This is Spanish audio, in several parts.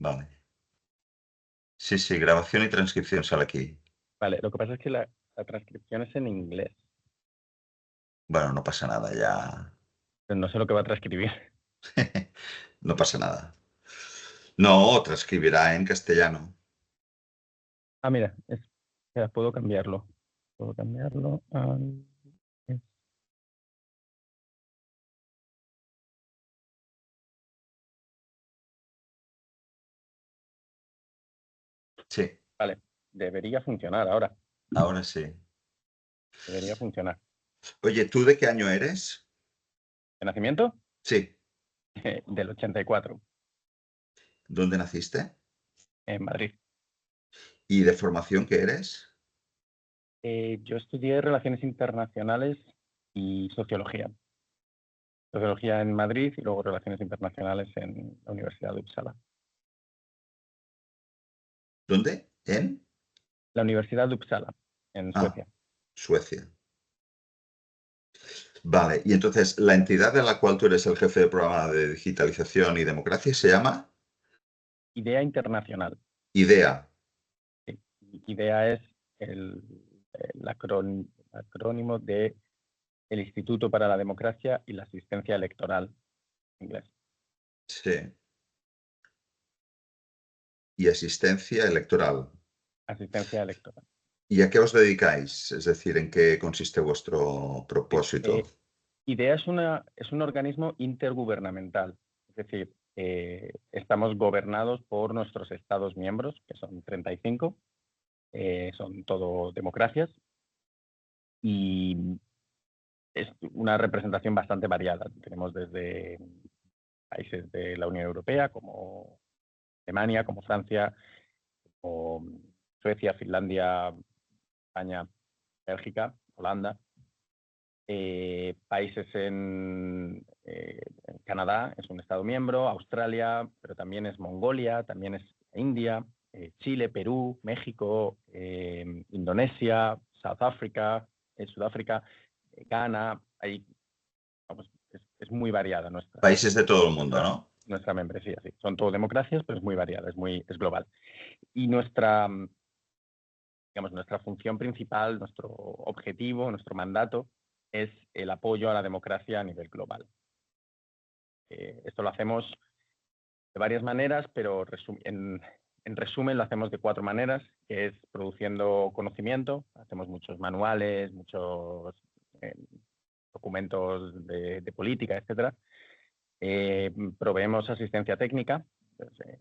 Vale. Sí, sí, grabación y transcripción sale aquí. Vale, lo que pasa es que la transcripción es en inglés. Bueno, no pasa nada, ya. Pero no sé lo que va a transcribir. No pasa nada. No, transcribirá en castellano. Ah, mira, espera, puedo cambiarlo. Puedo cambiarlo. Es- Sí, vale, debería funcionar ahora. ahora sí. Debería funcionar. Oye, ¿tú de qué año eres? ¿De nacimiento? Sí. Del 84, ¿Dónde naciste? en Madrid. ¿Y de formación qué eres? Yo estudié Relaciones Internacionales y Sociología. Sociología en Madrid y luego Relaciones Internacionales en la Universidad de Uppsala. ¿Dónde? ¿En? La Universidad de Uppsala, en Ah, Suecia. Suecia. Vale, y entonces, la entidad de la cual tú eres el jefe de programa de digitalización y democracia se llama IDEA Internacional. IDEA. Sí. IDEA es el, acrónimo de el Instituto para la Democracia y la Asistencia Electoral en inglés. Sí. Y asistencia electoral. Asistencia electoral. ¿Y a qué os dedicáis? Es decir, ¿en qué consiste vuestro Sí. propósito? IDEA es un organismo intergubernamental, es decir, estamos gobernados por nuestros Estados miembros, que son 35, son todo democracias, y es una representación bastante variada. Tenemos desde países de la Unión Europea, como Alemania, como Francia, como Suecia, Finlandia, España, Bélgica, Holanda, países en Canadá, es un Estado miembro, Australia, pero también es Mongolia, también es India, Chile, Perú, México, Indonesia, Sudáfrica, Ghana. Ahí, vamos, es muy variada Países de todo el mundo, nuestra, ¿no? nuestra membresía. Sí. Son todo democracias, pero es muy variada, es global. Y digamos, nuestra función principal, nuestro objetivo, nuestro mandato es el apoyo a la democracia a nivel global. Esto lo hacemos de varias maneras, pero en resumen lo hacemos de 4 maneras, que es produciendo conocimiento, hacemos muchos manuales, muchos eh, documentos de política, etcétera. Proveemos asistencia técnica, entonces,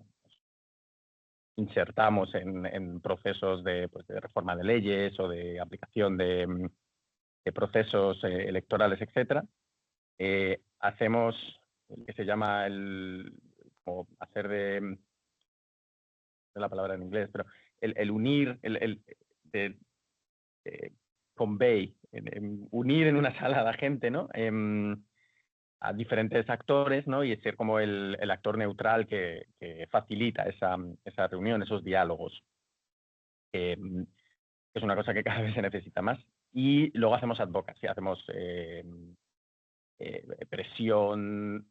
insertamos en procesos pues, de reforma de leyes o de aplicación de procesos electorales, etcétera. Hacemos el que se llama como hacer la palabra en inglés, pero el unir, de convey, unir en una sala a la gente, ¿no? A diferentes actores, ¿no? Y ser como el actor neutral que facilita esa reunión, esos diálogos. Es una cosa que cada vez se necesita más. Y luego hacemos advocacy, hacemos presión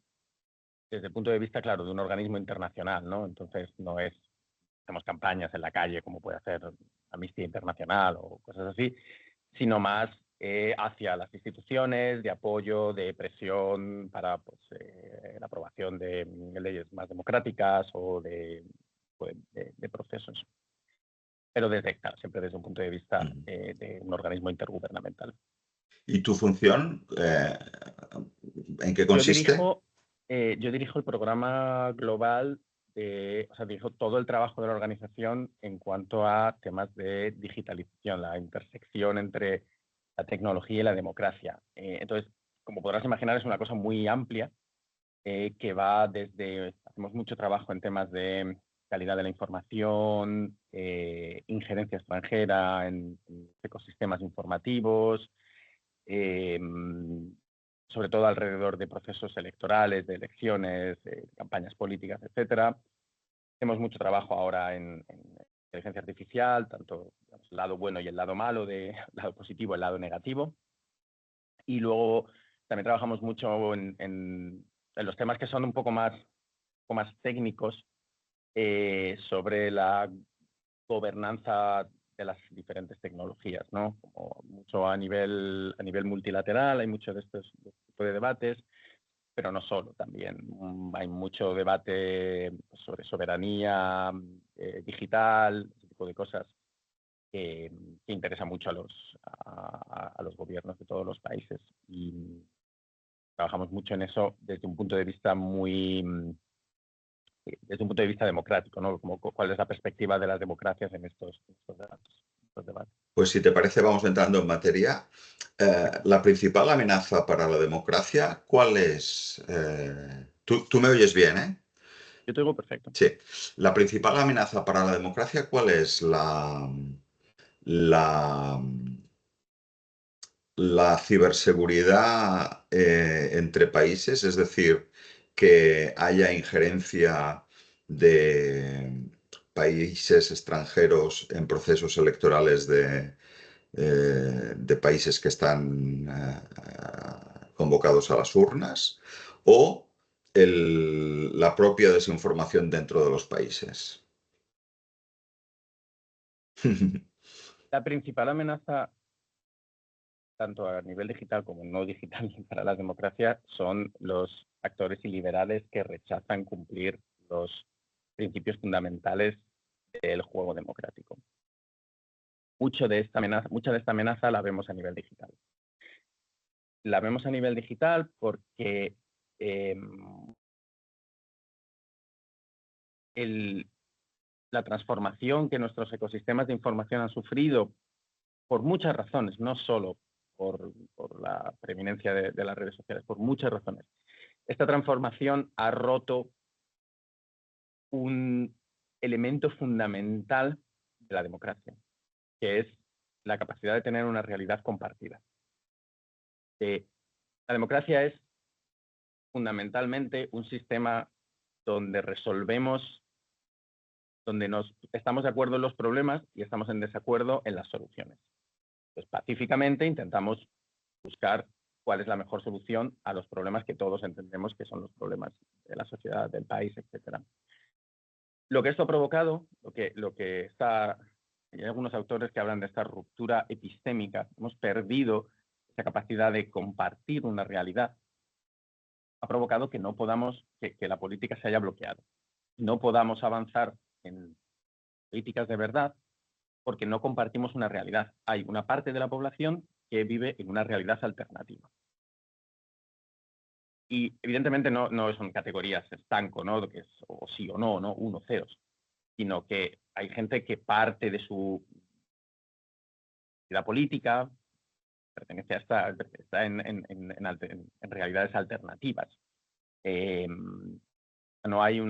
desde el punto de vista, claro, de un organismo internacional, ¿no? Entonces no hacemos campañas en la calle como puede hacer Amnistía Internacional o cosas así, sino más hacia las instituciones de apoyo, de presión para pues, la aprobación de leyes más democráticas o de procesos. Pero claro, siempre desde un punto de vista Ujú. de un organismo intergubernamental. ¿Y tu función, en qué Yo consiste? dirijo, yo dirijo el programa global, o sea, dirijo todo el trabajo de la organización en cuanto a temas de digitalización, la intersección entre la tecnología y la democracia. Entonces, como podrás imaginar, es una cosa muy amplia que va hacemos mucho trabajo en temas de calidad de la información, injerencia extranjera en ecosistemas informativos, eh, sobre todo alrededor de procesos electorales, de elecciones, campañas políticas, etcétera. Hacemos mucho trabajo ahora en inteligencia artificial, tanto digamos, el lado bueno y el lado malo, el lado positivo y el lado negativo. Y luego también trabajamos mucho en los temas que son un poco más técnicos, sobre la gobernanza de las diferentes tecnologías, ¿no? Como mucho a nivel multilateral, hay mucho de este tipo de debates, pero no solo, también hay mucho debate sobre soberanía digital, ese tipo de cosas que interesa mucho a los gobiernos de todos los países. Y trabajamos mucho en eso desde un punto de vista desde un punto de vista democrático, ¿no? Como, ¿cuál es la perspectiva de las democracias en estos debates? Pues si te parece, vamos entrando en materia. La principal amenaza para la democracia, ¿cuál es? Tú me oyes bien, ¿eh? Yo te digo perfecto. Sí. La principal amenaza para la democracia, ¿cuál es? La, la ciberseguridad entre países, es decir, que haya injerencia de países extranjeros en procesos electorales de países que están convocados a las urnas, o la propia desinformación dentro de los países. La principal amenaza, tanto a nivel digital como no digital para las democracias, son los actores iliberales que rechazan cumplir los principios fundamentales del juego democrático. Mucha de esta amenaza la vemos a nivel digital. La vemos a nivel digital porque la transformación que nuestros ecosistemas de información han sufrido por muchas razones, no solo por la preeminencia de las redes sociales, por muchas razones. Esta transformación ha roto un elemento fundamental de la democracia, que es la capacidad de tener una realidad compartida. La democracia es fundamentalmente un sistema donde donde estamos de acuerdo en los problemas y estamos en desacuerdo en las soluciones. Pues pacíficamente intentamos buscar cuál es la mejor solución a los problemas que todos entendemos que son los problemas de la sociedad, del país, etc. Lo que esto ha provocado, hay algunos autores que hablan de esta ruptura epistémica, hemos perdido esa capacidad de compartir una realidad, ha provocado que no podamos, que la política se haya bloqueado. No podamos avanzar en políticas de verdad porque no compartimos una realidad. Hay una parte de la población que vive en una realidad alternativa. Y evidentemente no son categorías estanco, ¿no? Que es o sí o no, uno, ceros, sino que hay gente que parte de su vida política, pertenece está en realidades alternativas. No hay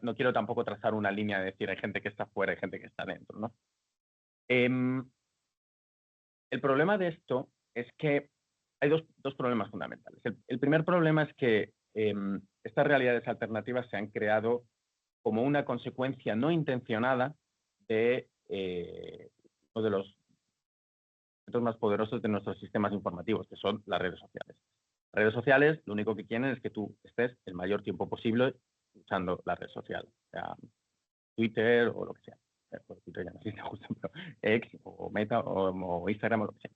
no quiero tampoco trazar una línea de decir hay gente que está fuera y gente que está dentro, ¿no? El problema de esto es que hay dos problemas fundamentales. El primer problema es que estas realidades alternativas se han creado como una consecuencia no intencionada de uno de los centros más poderosos de nuestros sistemas informativos, que son las redes sociales. Las redes sociales lo único que quieren es que tú estés el mayor tiempo posible usando la red social, sea Twitter o lo que sea. Twitter ya no existe justo, pero X o Meta o Instagram o lo que sea.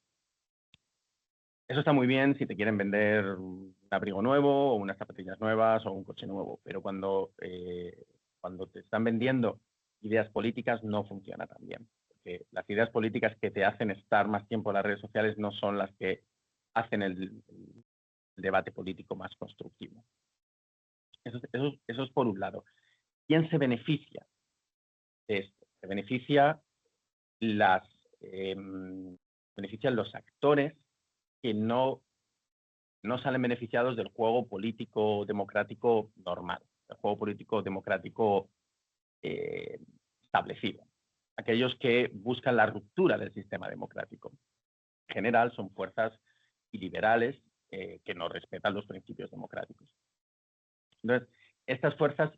Eso está muy bien si te quieren vender un abrigo nuevo o unas zapatillas nuevas o un coche nuevo, pero cuando te están vendiendo ideas políticas no funciona tan bien. Porque las ideas políticas que te hacen estar más tiempo en las redes sociales no son las que hacen el debate político más constructivo. Eso es por un lado. ¿Quién se beneficia de esto? Se benefician los actores que no salen beneficiados del juego político democrático normal, del juego político democrático establecido. Aquellos que buscan la ruptura del sistema democrático. En general son fuerzas iliberales que no respetan los principios democráticos. Entonces, estas fuerzas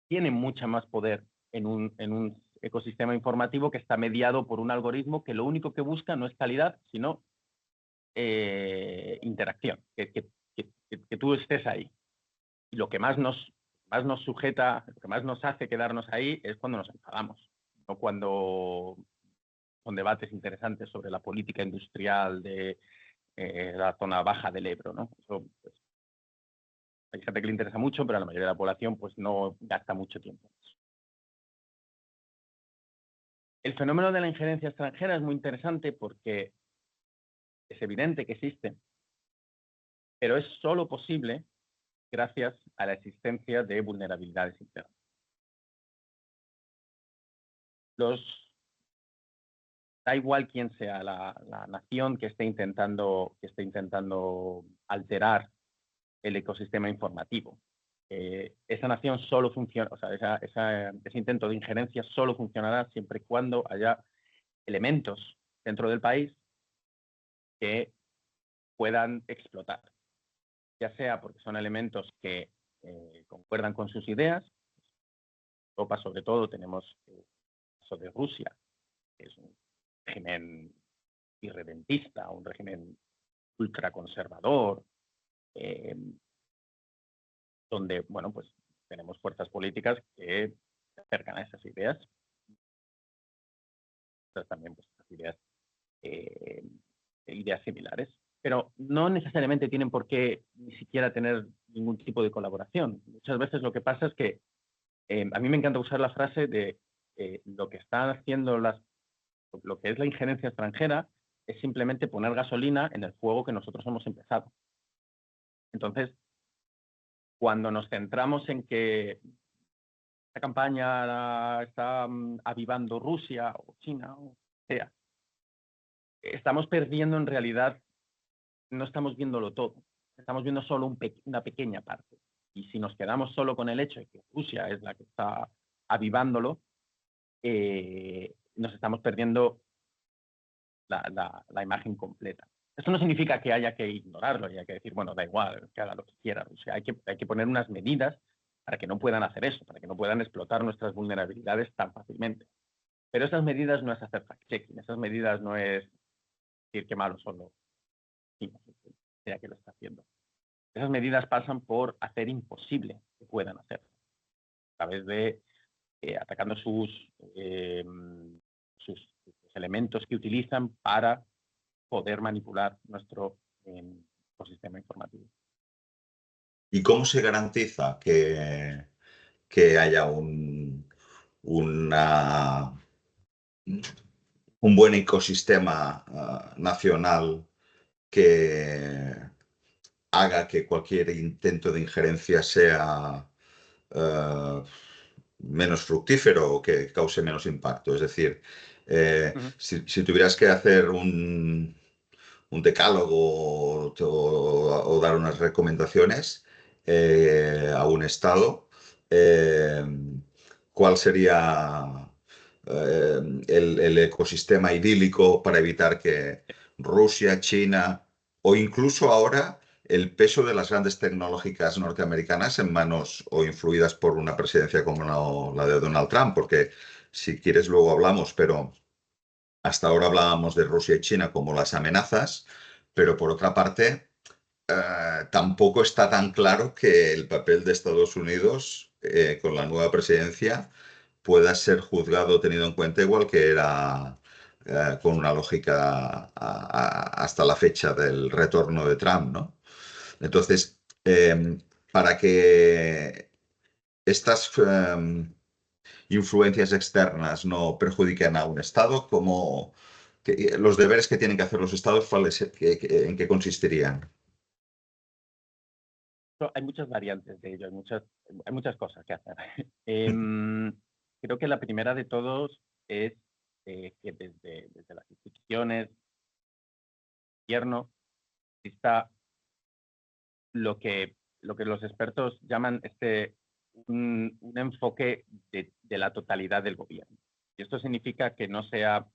tienen mucha más poder en un ecosistema informativo que está mediado por un algoritmo que lo único que busca no es calidad, sino interacción, que tú estés ahí. Y lo que más nos más nos sujeta, lo que más nos hace quedarnos ahí es cuando nos enfadamos, no cuando son debates interesantes sobre la política industrial de la zona baja del Ebro, ¿no? Eso, pues, hay gente que le interesa mucho, pero a la mayoría de la población pues no gasta mucho tiempo. El fenómeno de la injerencia extranjera es muy interesante porque es evidente que existe, pero es solo posible gracias a la existencia de vulnerabilidades internas. Da igual quién sea la nación que esté intentando alterar el ecosistema informativo. Esa nación solo funciona, o sea, ese intento de injerencia solo funcionará siempre y cuando haya elementos dentro del país que puedan explotar, ya sea porque son elementos que concuerdan con sus ideas. En Europa, sobre todo, tenemos el caso de Rusia, que es un régimen irredentista, un régimen ultraconservador, donde, bueno, pues tenemos fuerzas políticas que se acercan a esas ideas. Entonces, también, pues, ideas similares, pero no necesariamente tienen por qué ni siquiera tener ningún tipo de colaboración. Muchas veces lo que pasa es que a mí me encanta usar la frase de lo que están haciendo lo que es la injerencia extranjera es simplemente poner gasolina en el fuego que nosotros hemos empezado. Entonces, cuando nos centramos en que esta campaña está avivando Rusia o China o sea, estamos perdiendo en realidad, no estamos viéndolo todo, estamos viendo solo una pequeña parte. Y si nos quedamos solo con el hecho de que Rusia es la que está avivándolo, nos estamos perdiendo la imagen completa. Esto no significa que haya que ignorarlo y hay que decir, bueno, da igual, que haga lo que quiera Rusia. Hay que poner unas medidas para que no puedan hacer eso, para que no puedan explotar nuestras vulnerabilidades tan fácilmente. Pero esas medidas no es hacer fact-checking, esas medidas no es decir qué malos son los chinos, sea que lo está haciendo. Esas medidas pasan por hacer imposible que puedan hacerlo, a través de atacando sus elementos que utilizan para poder manipular nuestro ecosistema informativo. ¿Y cómo se garantiza que haya un buen ecosistema nacional que haga que cualquier intento de injerencia sea eh, menos fructífero o que cause menos impacto? Es decir, si tuvieras que hacer un decálogo o dar unas recomendaciones a un Estado, eh, ¿cuál sería el ecosistema idílico para evitar que Rusia, China o incluso ahora el peso de las grandes tecnológicas norteamericanas en manos o influidas por una presidencia como la de Donald Trump? Porque si quieres luego hablamos, pero hasta ahora hablábamos de Rusia y China como las amenazas, pero por otra parte, tampoco está tan claro que el papel de Estados Unidos con la nueva presidencia pueda ser juzgado tenido en cuenta igual que era con una lógica hasta la fecha del retorno de Trump, ¿no? Entonces, para que estas influencias externas no perjudiquen a un Estado, como los deberes que tienen que hacer los Estados, ¿en qué consistirían? Hay muchas variantes de ello, hay muchas cosas que hacer. Creo que la primera de todos es que desde las instituciones, gobierno, exista lo que los expertos llaman un enfoque de la totalidad del gobierno. Y esto significa que no sea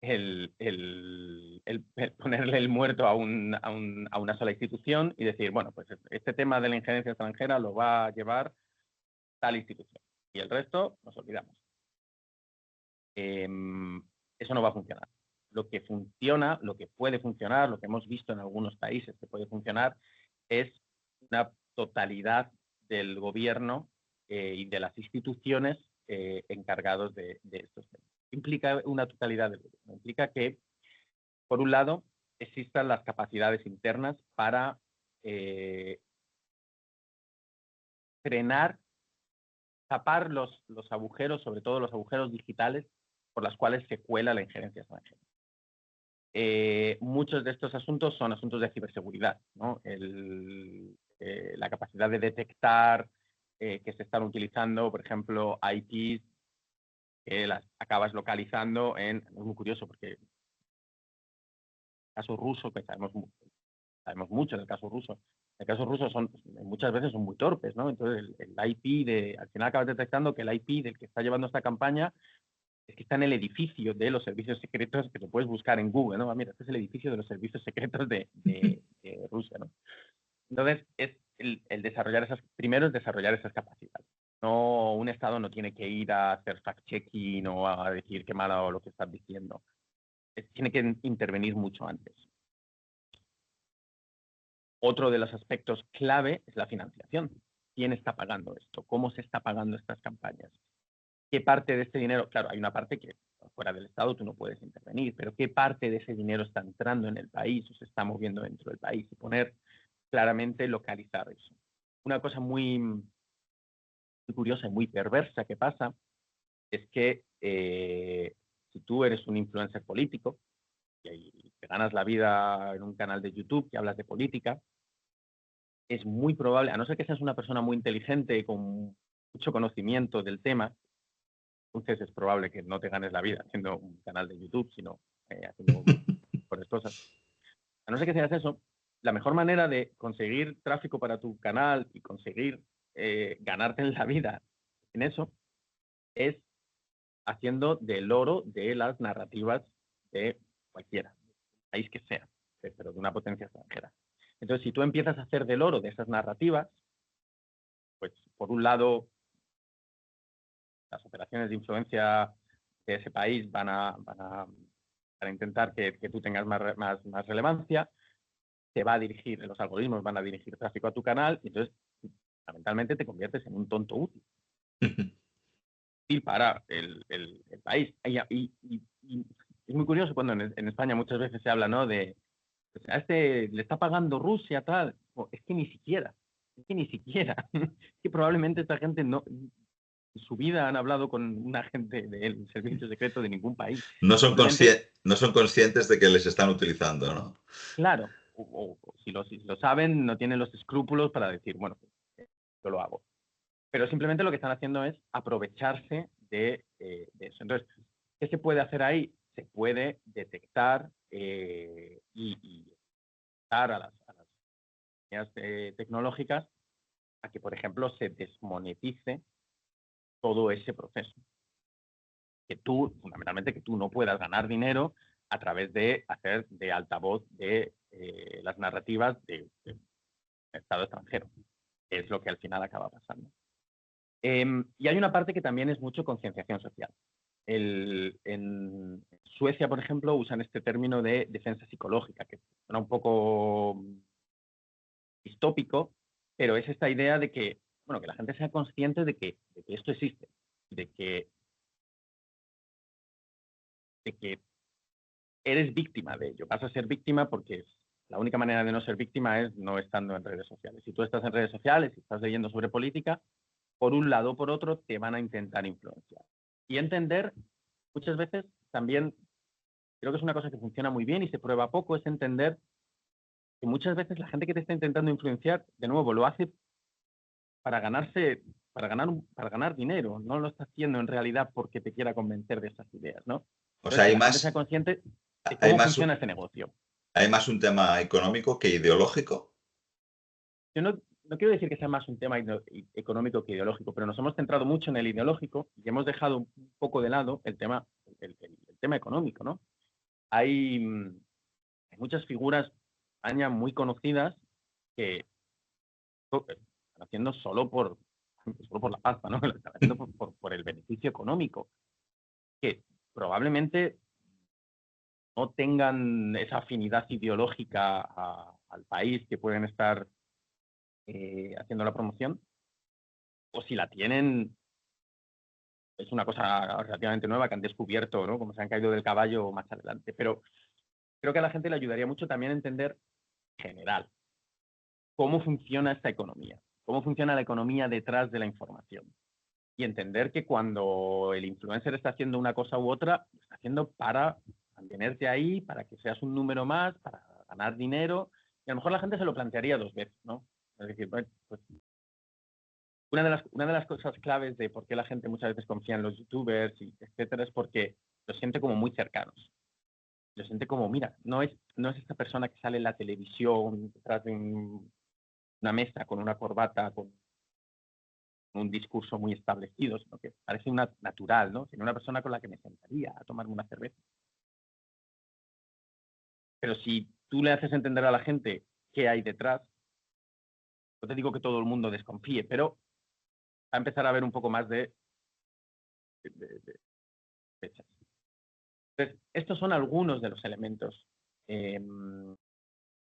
el ponerle el muerto a una sola institución y decir, bueno, pues este tema de la injerencia extranjera lo va a llevar tal institución. Y el resto nos olvidamos. Eso no va a funcionar. Lo que funciona, lo que puede funcionar, lo que hemos visto en algunos países que puede funcionar, es una totalidad del gobierno y de las instituciones encargados de estos temas. Implica una totalidad del gobierno. Implica que, por un lado, existan las capacidades internas para frenar, tapar los agujeros, sobre todo los agujeros digitales, por los cuales se cuela la injerencia extranjera. Muchos de estos asuntos son asuntos de ciberseguridad, ¿no? La capacidad de detectar que se están utilizando, por ejemplo, IPs que las acabas localizando es muy curioso porque el caso ruso, que sabemos mucho del caso ruso, el caso ruso muchas veces son muy torpes, ¿no? Entonces el IP al final acabas detectando que el IP del que está llevando esta campaña es que está en el edificio de los servicios secretos que te puedes buscar en Google, ¿no? Mira, este es el edificio de los servicios secretos de Rusia, ¿no? Entonces, es primero es desarrollar esas capacidades. No, un Estado no tiene que ir a hacer fact-checking o a decir qué malo lo que estás diciendo. Tiene que intervenir mucho antes. Otro de los aspectos clave es la financiación. ¿Quién está pagando esto? ¿Cómo se está pagando estas campañas? ¿Qué parte de este dinero? Claro, hay una parte que fuera del Estado tú no puedes intervenir, pero ¿qué parte de ese dinero está entrando en el país o se está moviendo dentro del país? Y poner claramente, localizar eso. Una cosa muy, muy curiosa y muy perversa que pasa es que si tú eres un influencer político y te ganas la vida en un canal de YouTube que hablas de política, es muy probable, a no ser que seas una persona muy inteligente con mucho conocimiento del tema, entonces es probable que no te ganes la vida haciendo un canal de YouTube, sino haciendo mejores cosas. A no ser que seas eso, la mejor manera de conseguir tráfico para tu canal y conseguir ganarte en la vida en eso es haciendo del oro de las narrativas de cualquiera, país que sea, pero de una potencia extranjera. Entonces, si tú empiezas a hacer del oro de esas narrativas, pues por un lado, las operaciones de influencia de ese país van a intentar que tú tengas más relevancia, te va a dirigir, los algoritmos van a dirigir tráfico a tu canal, y entonces, fundamentalmente, te conviertes en un tonto útil para el país. Y es muy curioso cuando en España muchas veces se habla, ¿no?, de pues, a este le está pagando Rusia, tal. Es que ni siquiera, es que probablemente esta gente no, en su vida han hablado con un agente del servicio secreto de ningún país. No son, Simplemente, no son conscientes de que les están utilizando, ¿no? claro, o si lo saben, no tienen los escrúpulos para decir, bueno, pues, yo lo hago. Pero simplemente lo que están haciendo es aprovecharse de eso. Entonces, ¿qué se puede hacer ahí? Se puede detectar y dar a las compañías tecnológicas a que, por ejemplo, se desmonetice todo ese proceso. Que tú, fundamentalmente, que tú no puedas ganar dinero a través de hacer de altavoz de las narrativas de Estado extranjero. Que es lo que al final acaba pasando. Y hay una parte que también es mucho concienciación social. En Suecia, por ejemplo, usan este término de defensa psicológica, que suena un poco distópico, pero es esta idea de que, bueno, que la gente sea consciente de que esto existe, de que eres víctima de ello. Vas a ser víctima porque la única manera de no ser víctima es no estando en redes sociales. Si tú estás en redes sociales y estás leyendo sobre política, por un lado o por otro te van a intentar influenciar. Y entender, muchas veces también, creo que es una cosa que funciona muy bien y se prueba poco, es entender que muchas veces la gente que te está intentando influenciar, de nuevo, lo hace para ganar dinero, no lo está haciendo en realidad porque te quiera convencer de esas ideas, ¿no? O sea, Entonces, que la gente sea consciente de hay cómo más, funciona este negocio. hay más un tema económico que ideológico. Yo no quiero decir que sea más un tema económico que ideológico, pero nos hemos centrado mucho en el ideológico y hemos dejado un poco de lado el tema económico, ¿no? Hay muchas figuras en España muy conocidas que están haciendo solo por la pasta, ¿no? Lo están haciendo por el beneficio económico, que probablemente no tengan esa afinidad ideológica al país que pueden estar haciendo la promoción, o si la tienen, es una cosa relativamente nueva que han descubierto, ¿no? Como se han caído del caballo más adelante. Pero creo que a la gente le ayudaría mucho también a entender en general cómo funciona esta economía, cómo funciona la economía detrás de la información. Y entender que cuando el influencer está haciendo una cosa u otra, lo está haciendo para mantenerte ahí, para que seas un número más, para ganar dinero. Y a lo mejor la gente se lo plantearía 2 veces, ¿no? Es decir, bueno, pues una de las cosas claves de por qué la gente muchas veces confía en los youtubers, y etcétera, es porque los siente como muy cercanos. Los siente como, mira, no es esta persona que sale en la televisión detrás de una mesa con una corbata, con un discurso muy establecido, sino que parece una natural, ¿no? Sino una persona con la que me sentaría a tomarme una cerveza. Pero si tú le haces entender a la gente qué hay detrás, no te digo que todo el mundo desconfíe, pero va a empezar a haber un poco más de fechas. Entonces, estos son algunos de los elementos eh,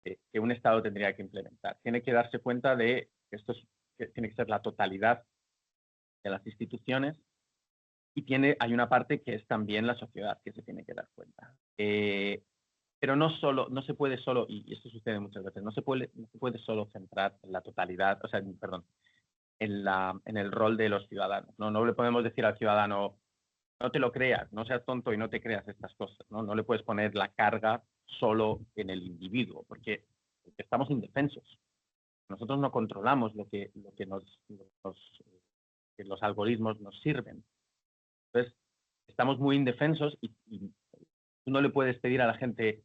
que un Estado tendría que implementar. Tiene que darse cuenta de que que tiene que ser la totalidad de las instituciones y hay una parte que es también la sociedad que se tiene que dar cuenta. Pero no se puede solo, y esto sucede muchas veces, no se puede solo centrar en la totalidad, o sea, perdón, en el rol de los ciudadanos. No le podemos decir al ciudadano, no te lo creas, no seas tonto y no te creas estas cosas, ¿no? No le puedes poner la carga solo en el individuo, porque estamos indefensos. Nosotros no controlamos lo que los algoritmos nos sirven. Entonces, estamos muy indefensos y tú no le puedes pedir a la gente,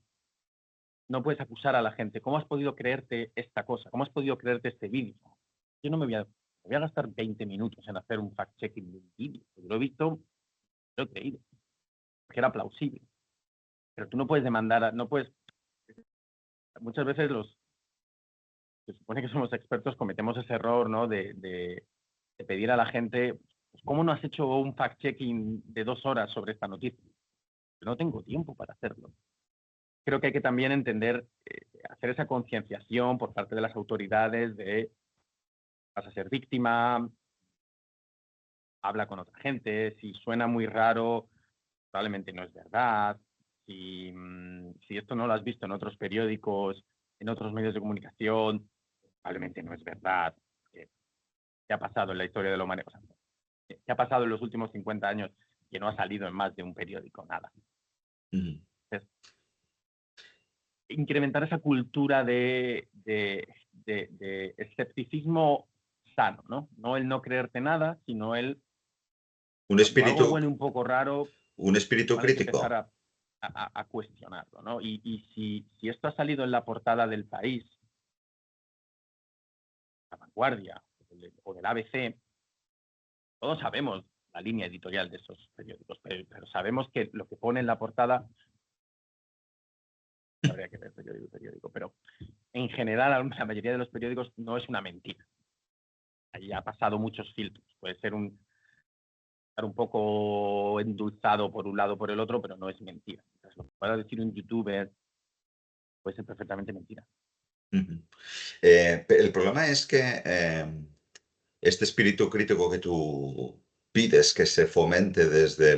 no puedes acusar a la gente, ¿cómo has podido creerte esta cosa? ¿Cómo has podido creerte este vídeo? Yo no me voy a gastar 20 minutos en hacer un fact-checking de un vídeo. Lo he visto, lo he creído, porque era plausible. Pero tú no puedes demandar, no puedes, muchas veces se supone que somos expertos, cometemos ese error, ¿no? De pedir a la gente, pues, ¿cómo no has hecho un fact-checking de 2 horas sobre esta noticia? Yo no tengo tiempo para hacerlo. Creo que hay que también entender, hacer esa concienciación por parte de las autoridades de vas a ser víctima, habla con otra gente, si suena muy raro, probablemente no es verdad, si esto no lo has visto en otros periódicos, en otros medios de comunicación, probablemente no es verdad. ¿Qué ha pasado en la historia de la humanidad? O sea, ¿qué ha pasado en los últimos 50 años que no ha salido en más de un periódico? Nada. Entonces, incrementar esa cultura de escepticismo sano, ¿no? No el no creerte nada, sino el Un cuando algo espíritu, huele un poco raro, un espíritu hay que crítico. empezar a cuestionarlo, ¿no? Y si esto ha salido en la portada del País, La Vanguardia o del ABC, todos sabemos la línea editorial de esos periódicos, pero sabemos que lo que pone en la portada, habría que ver periódico, pero en general la mayoría de los periódicos no es una mentira. Ahí ha pasado muchos filtros. Puede ser estar un poco endulzado por un lado o por el otro, pero no es mentira. Entonces, lo que pueda decir un youtuber puede ser perfectamente mentira. El problema es que este espíritu crítico que tú pides que se fomente desde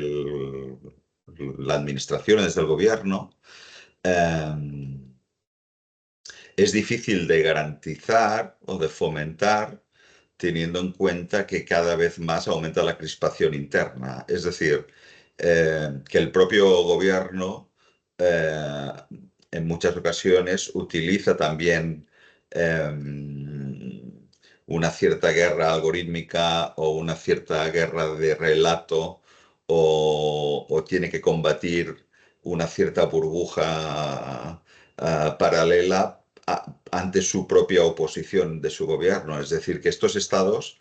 la administración, desde el gobierno, eh, es difícil de garantizar o de fomentar teniendo en cuenta que cada vez más aumenta la crispación interna. Es decir, que el propio gobierno en muchas ocasiones utiliza también una cierta guerra algorítmica o una cierta guerra de relato o tiene que combatir una cierta burbuja paralela ante su propia oposición de su gobierno. Es decir, que estos estados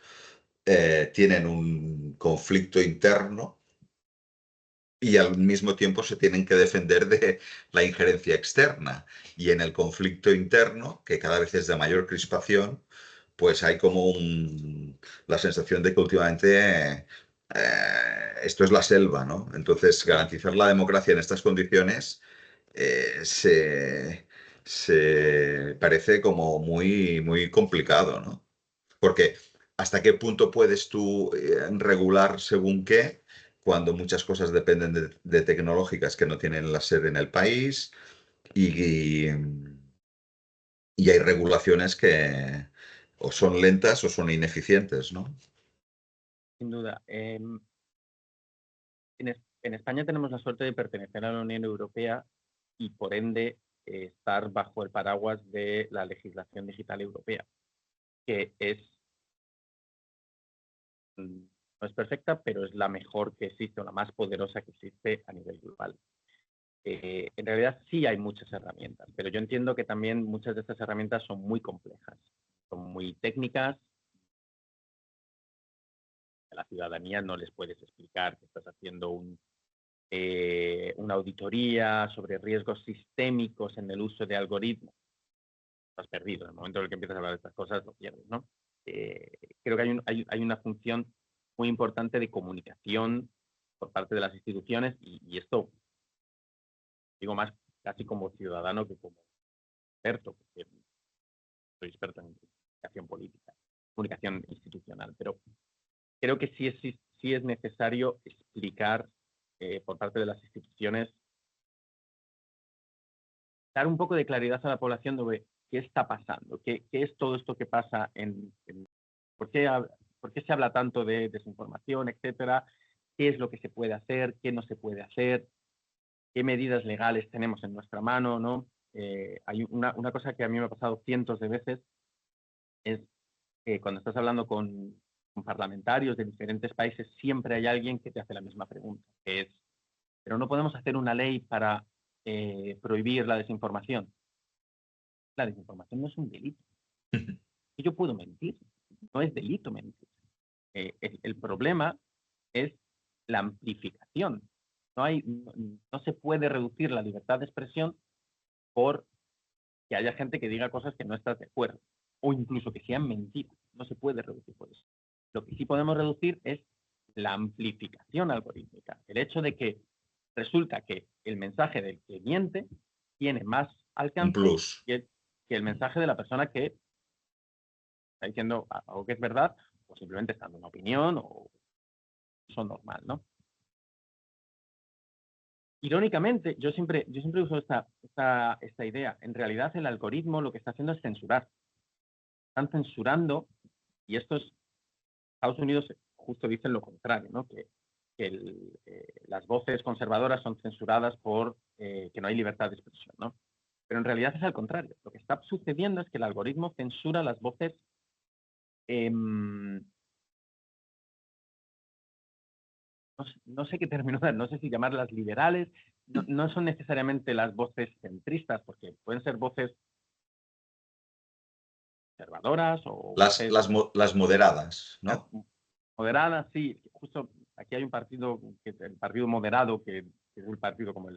tienen un conflicto interno y al mismo tiempo se tienen que defender de la injerencia externa. Y en el conflicto interno, que cada vez es de mayor crispación, pues hay como la sensación de que últimamente esto es la selva, ¿no? Entonces, garantizar la democracia en estas condiciones se parece como muy, muy complicado, ¿no? Porque ¿hasta qué punto puedes tú regular según qué, cuando muchas cosas dependen de tecnológicas que no tienen la sede en el país y, y hay regulaciones que o son lentas o son ineficientes, ¿no? Sin duda. En España tenemos la suerte de pertenecer a la Unión Europea y, por ende, estar bajo el paraguas de la legislación digital europea, que no es perfecta, pero es la mejor que existe o la más poderosa que existe a nivel global. En realidad sí hay muchas herramientas, pero yo entiendo que también muchas de estas herramientas son muy complejas, son muy técnicas. A la ciudadanía no les puedes explicar que estás haciendo una auditoría sobre riesgos sistémicos en el uso de algoritmos. Estás perdido. En el momento en el que empiezas a hablar de estas cosas, lo pierdes, ¿no? Creo que hay una función muy importante de comunicación por parte de las instituciones y esto digo más casi como ciudadano que como experto, porque soy experto en comunicación política, comunicación institucional, pero creo que sí es necesario explicar por parte de las instituciones, dar un poco de claridad a la población de qué está pasando, qué es todo esto que pasa ¿por qué se habla tanto de desinformación, etcétera? ¿Qué es lo que se puede hacer? ¿Qué no se puede hacer? ¿Qué medidas legales tenemos en nuestra mano? ¿No? Hay una cosa que a mí me ha pasado cientos de veces, es que cuando estás hablando con parlamentarios de diferentes países, siempre hay alguien que te hace la misma pregunta, que es, pero no podemos hacer una ley para prohibir la desinformación. La desinformación no es un delito. Yo puedo mentir, no es delito mentir. El problema es la amplificación. No se puede reducir la libertad de expresión por que haya gente que diga cosas que no estás de acuerdo, o incluso que sean mentiras. No se puede reducir por eso. Lo que sí podemos reducir es la amplificación algorítmica. El hecho de que resulta que el mensaje del que miente tiene más Un alcance plus. que el mensaje de la persona que está diciendo algo que es verdad, o simplemente está dando una opinión, o eso normal, ¿no? Irónicamente, yo siempre uso esta idea. En realidad, el algoritmo lo que está haciendo es censurar. Están censurando, y Estados Unidos justo dicen lo contrario, ¿no? Que las voces conservadoras son censuradas por que no hay libertad de expresión, ¿no? Pero en realidad es al contrario. Lo que está sucediendo es que el algoritmo censura las voces no sé qué término dar, no sé si llamarlas liberales, no son necesariamente las voces centristas, porque pueden ser voces conservadoras o voces Las moderadas, ¿no? moderadas, sí. Justo aquí hay un partido, el Partido Moderado, que es un partido como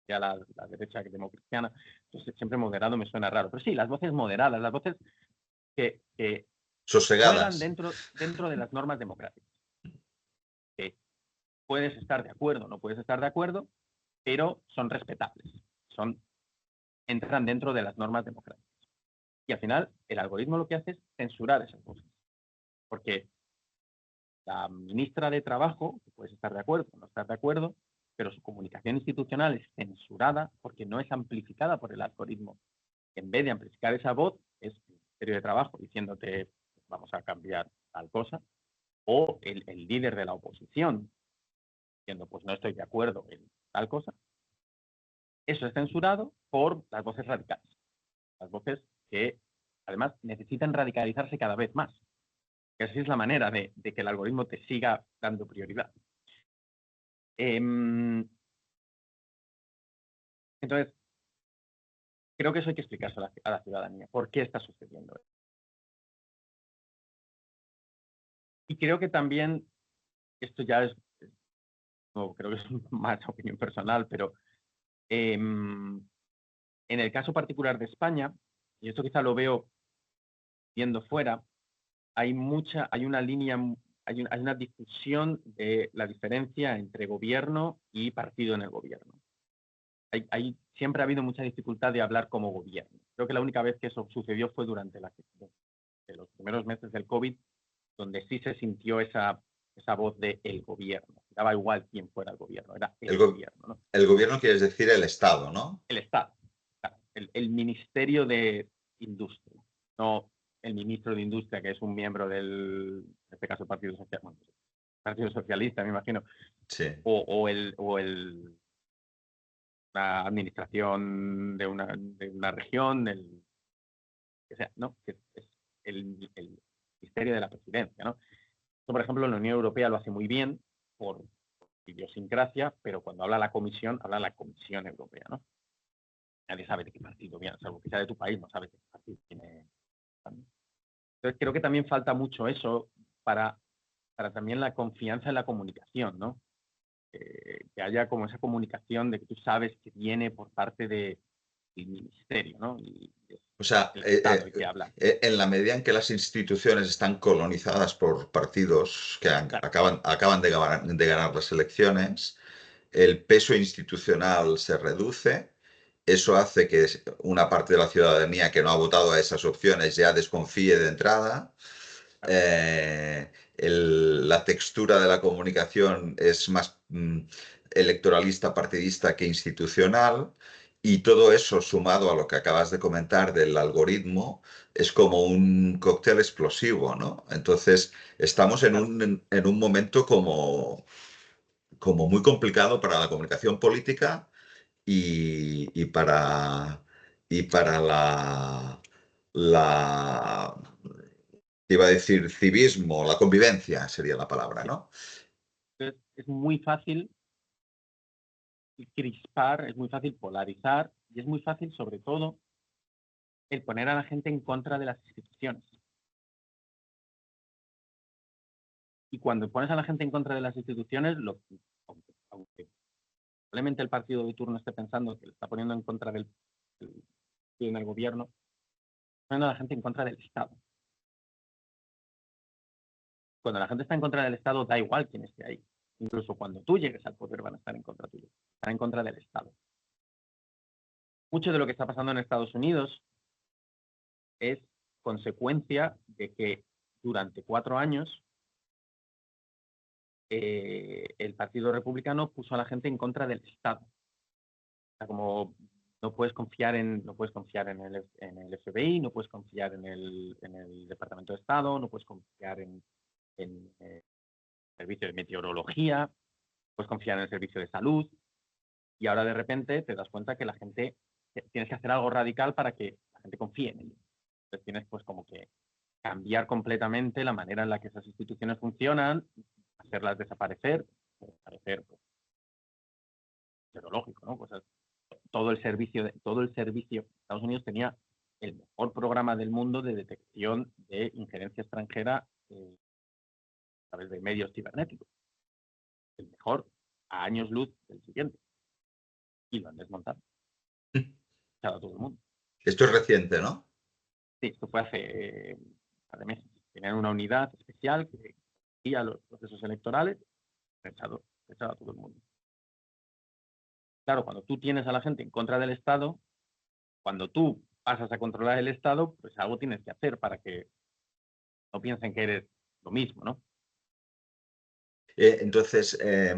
ya la derecha democristiana, entonces siempre moderado me suena raro. Pero sí, las voces moderadas, las voces que juegan Sosegadas. dentro de las normas democráticas. Que puedes estar de acuerdo, no puedes estar de acuerdo, pero son respetables, entran dentro de las normas democráticas. Y al final, el algoritmo lo que hace es censurar esas voces. Porque la ministra de Trabajo, que puedes estar de acuerdo o no estar de acuerdo, pero su comunicación institucional es censurada porque no es amplificada por el algoritmo. En vez de amplificar esa voz, es el Ministerio de Trabajo diciéndote vamos a cambiar tal cosa, o el líder de la oposición diciendo pues no estoy de acuerdo en tal cosa. Eso es censurado por las voces radicales. Las voces que además necesitan radicalizarse cada vez más. Y así es la manera de que el algoritmo te siga dando prioridad. Entonces, creo que eso hay que explicarse a la ciudadanía. ¿Por qué está sucediendo esto? Y creo que también, esto ya no, creo que es más opinión personal, pero en el caso particular de España, y esto quizá lo veo viendo fuera, hay una línea, hay una discusión de la diferencia entre gobierno y partido en el gobierno. Siempre ha habido mucha dificultad de hablar como gobierno. Creo que la única vez que eso sucedió fue durante la gestión. de los primeros meses del COVID, donde sí se sintió esa voz del gobierno. Daba igual quién fuera el gobierno, era el gobierno, ¿no? El gobierno quieres decir el Estado, ¿no? El Estado, el Ministerio de Industria, no el ministro de Industria, que es un miembro del, en este caso, Partido Socialista, me imagino, Sí. o la administración de una región, o sea, ¿no? Que es el Ministerio de la Presidencia, ¿no? Esto, por ejemplo, la Unión Europea lo hace muy bien por idiosincrasia, pero cuando habla la Comisión Europea, ¿no? Nadie sabe de qué partido viene, salvo que sea de tu país, no sabes de qué partido viene. Entonces, creo que también falta mucho eso para también la confianza en la comunicación, ¿no? Que haya como esa comunicación de que tú sabes que viene por parte del ministerio, ¿no? Y O sea, el Estado el que habla. en la medida en que las instituciones están colonizadas por partidos que Claro, acaban de ganar las elecciones, el peso institucional se reduce. Eso hace que una parte de la ciudadanía que no ha votado a esas opciones ya desconfíe de entrada. claro. La textura de la comunicación es más electoralista, partidista que institucional. Y todo eso sumado a lo que acabas de comentar del algoritmo es como un cóctel explosivo, ¿no? Entonces, estamos Claro. en un momento como muy complicado para la comunicación política y para la, iba a decir civismo, la convivencia sería la palabra, ¿no? Entonces, es muy fácil crispar, es muy fácil polarizar y es muy fácil, sobre todo, el poner a la gente en contra de las instituciones. Y cuando pones a la gente en contra de las instituciones, aunque probablemente el partido de turno esté pensando que le está poniendo en contra del gobierno, está poniendo a la gente en contra del Estado. Cuando la gente está en contra del Estado, da igual quién esté ahí. Incluso cuando tú llegues al poder van a estar en contra tuyo. Están en contra del Estado. Mucho de lo que está pasando en Estados Unidos es consecuencia de que durante 4 años el Partido Republicano puso a la gente en contra del Estado. O sea, como no puedes confiar en el FBI, no puedes confiar en el Departamento de Estado, no puedes confiar en el servicio de meteorología, no puedes confiar en el servicio de salud. Y ahora de repente te das cuenta que la gente, tienes que hacer algo radical para que la gente confíe en ello. Entonces tienes pues como que cambiar completamente la manera en la que esas instituciones funcionan, hacerlas desaparecer pues, pero lógico, ¿no? Pues todo el servicio, Estados Unidos tenía el mejor programa del mundo de detección de injerencia extranjera a través de medios cibernéticos. El mejor a años luz del siguiente. Y lo han desmontado. A todo el mundo. Esto es reciente, ¿no? Sí, esto fue hace un par de meses. Tenían una unidad especial que guía los procesos electorales, echado a todo el mundo. Claro, cuando tú tienes a la gente en contra del Estado, cuando tú pasas a controlar el Estado, pues algo tienes que hacer para que no piensen que eres lo mismo, ¿no? Entonces, eh,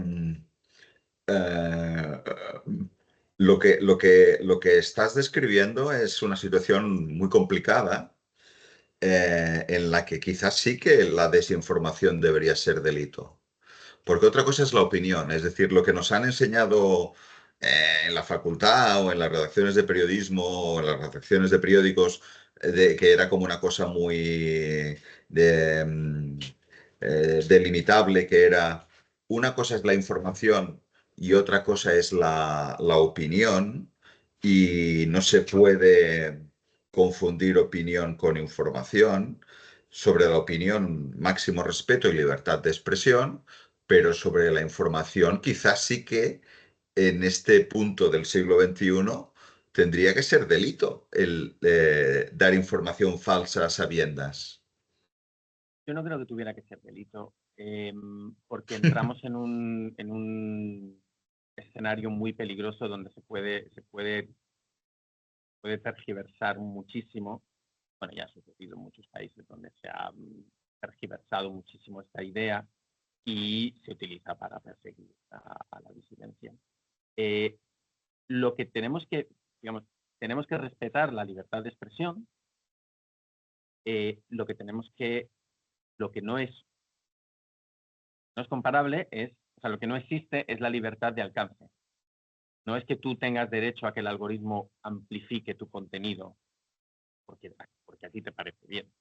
lo que estás describiendo es una situación muy complicada en la que quizás sí que la desinformación debería ser delito. Porque otra cosa es la opinión, es decir, lo que nos han enseñado en la facultad o en las redacciones de periodismo o en las redacciones de periódicos, que era como una cosa muy de, delimitable, que era una cosa es la información y otra cosa es la opinión, y no se puede confundir opinión con información. Sobre la opinión, máximo respeto y libertad de expresión, pero sobre la información quizás sí que en este punto del siglo XXI tendría que ser delito el dar información falsa a sabiendas. Yo no creo que tuviera que ser delito, porque entramos en un escenario muy peligroso donde se puede tergiversar muchísimo bueno, ya ha sucedido en muchos países donde se ha tergiversado muchísimo esta idea y se utiliza para perseguir a la disidencia. Lo que tenemos que, digamos, tenemos que respetar la libertad de expresión. Lo que no es comparable es, o sea, lo que no existe es la libertad de alcance. No es que tú tengas derecho a que el algoritmo amplifique tu contenido porque a ti te parece bien.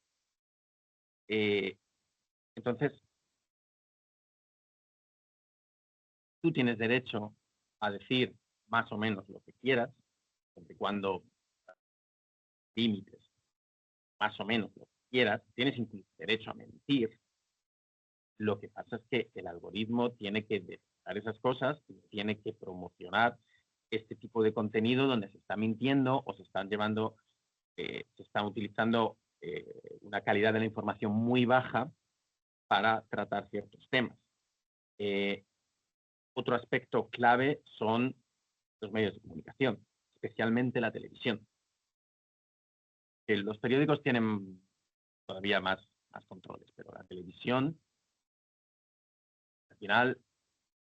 Entonces, tú tienes derecho a decir más o menos lo que quieras, siempre y cuando límites más o menos lo que quieras. Tienes incluso derecho a mentir. Lo que pasa es que el algoritmo tiene que detectar esas cosas y tiene que promocionar este tipo de contenido donde se está mintiendo o se están llevando, se está utilizando una calidad de la información muy baja para tratar ciertos temas. Otro aspecto clave son los medios de comunicación, especialmente la televisión. Los periódicos tienen todavía más controles, pero la televisión, al final,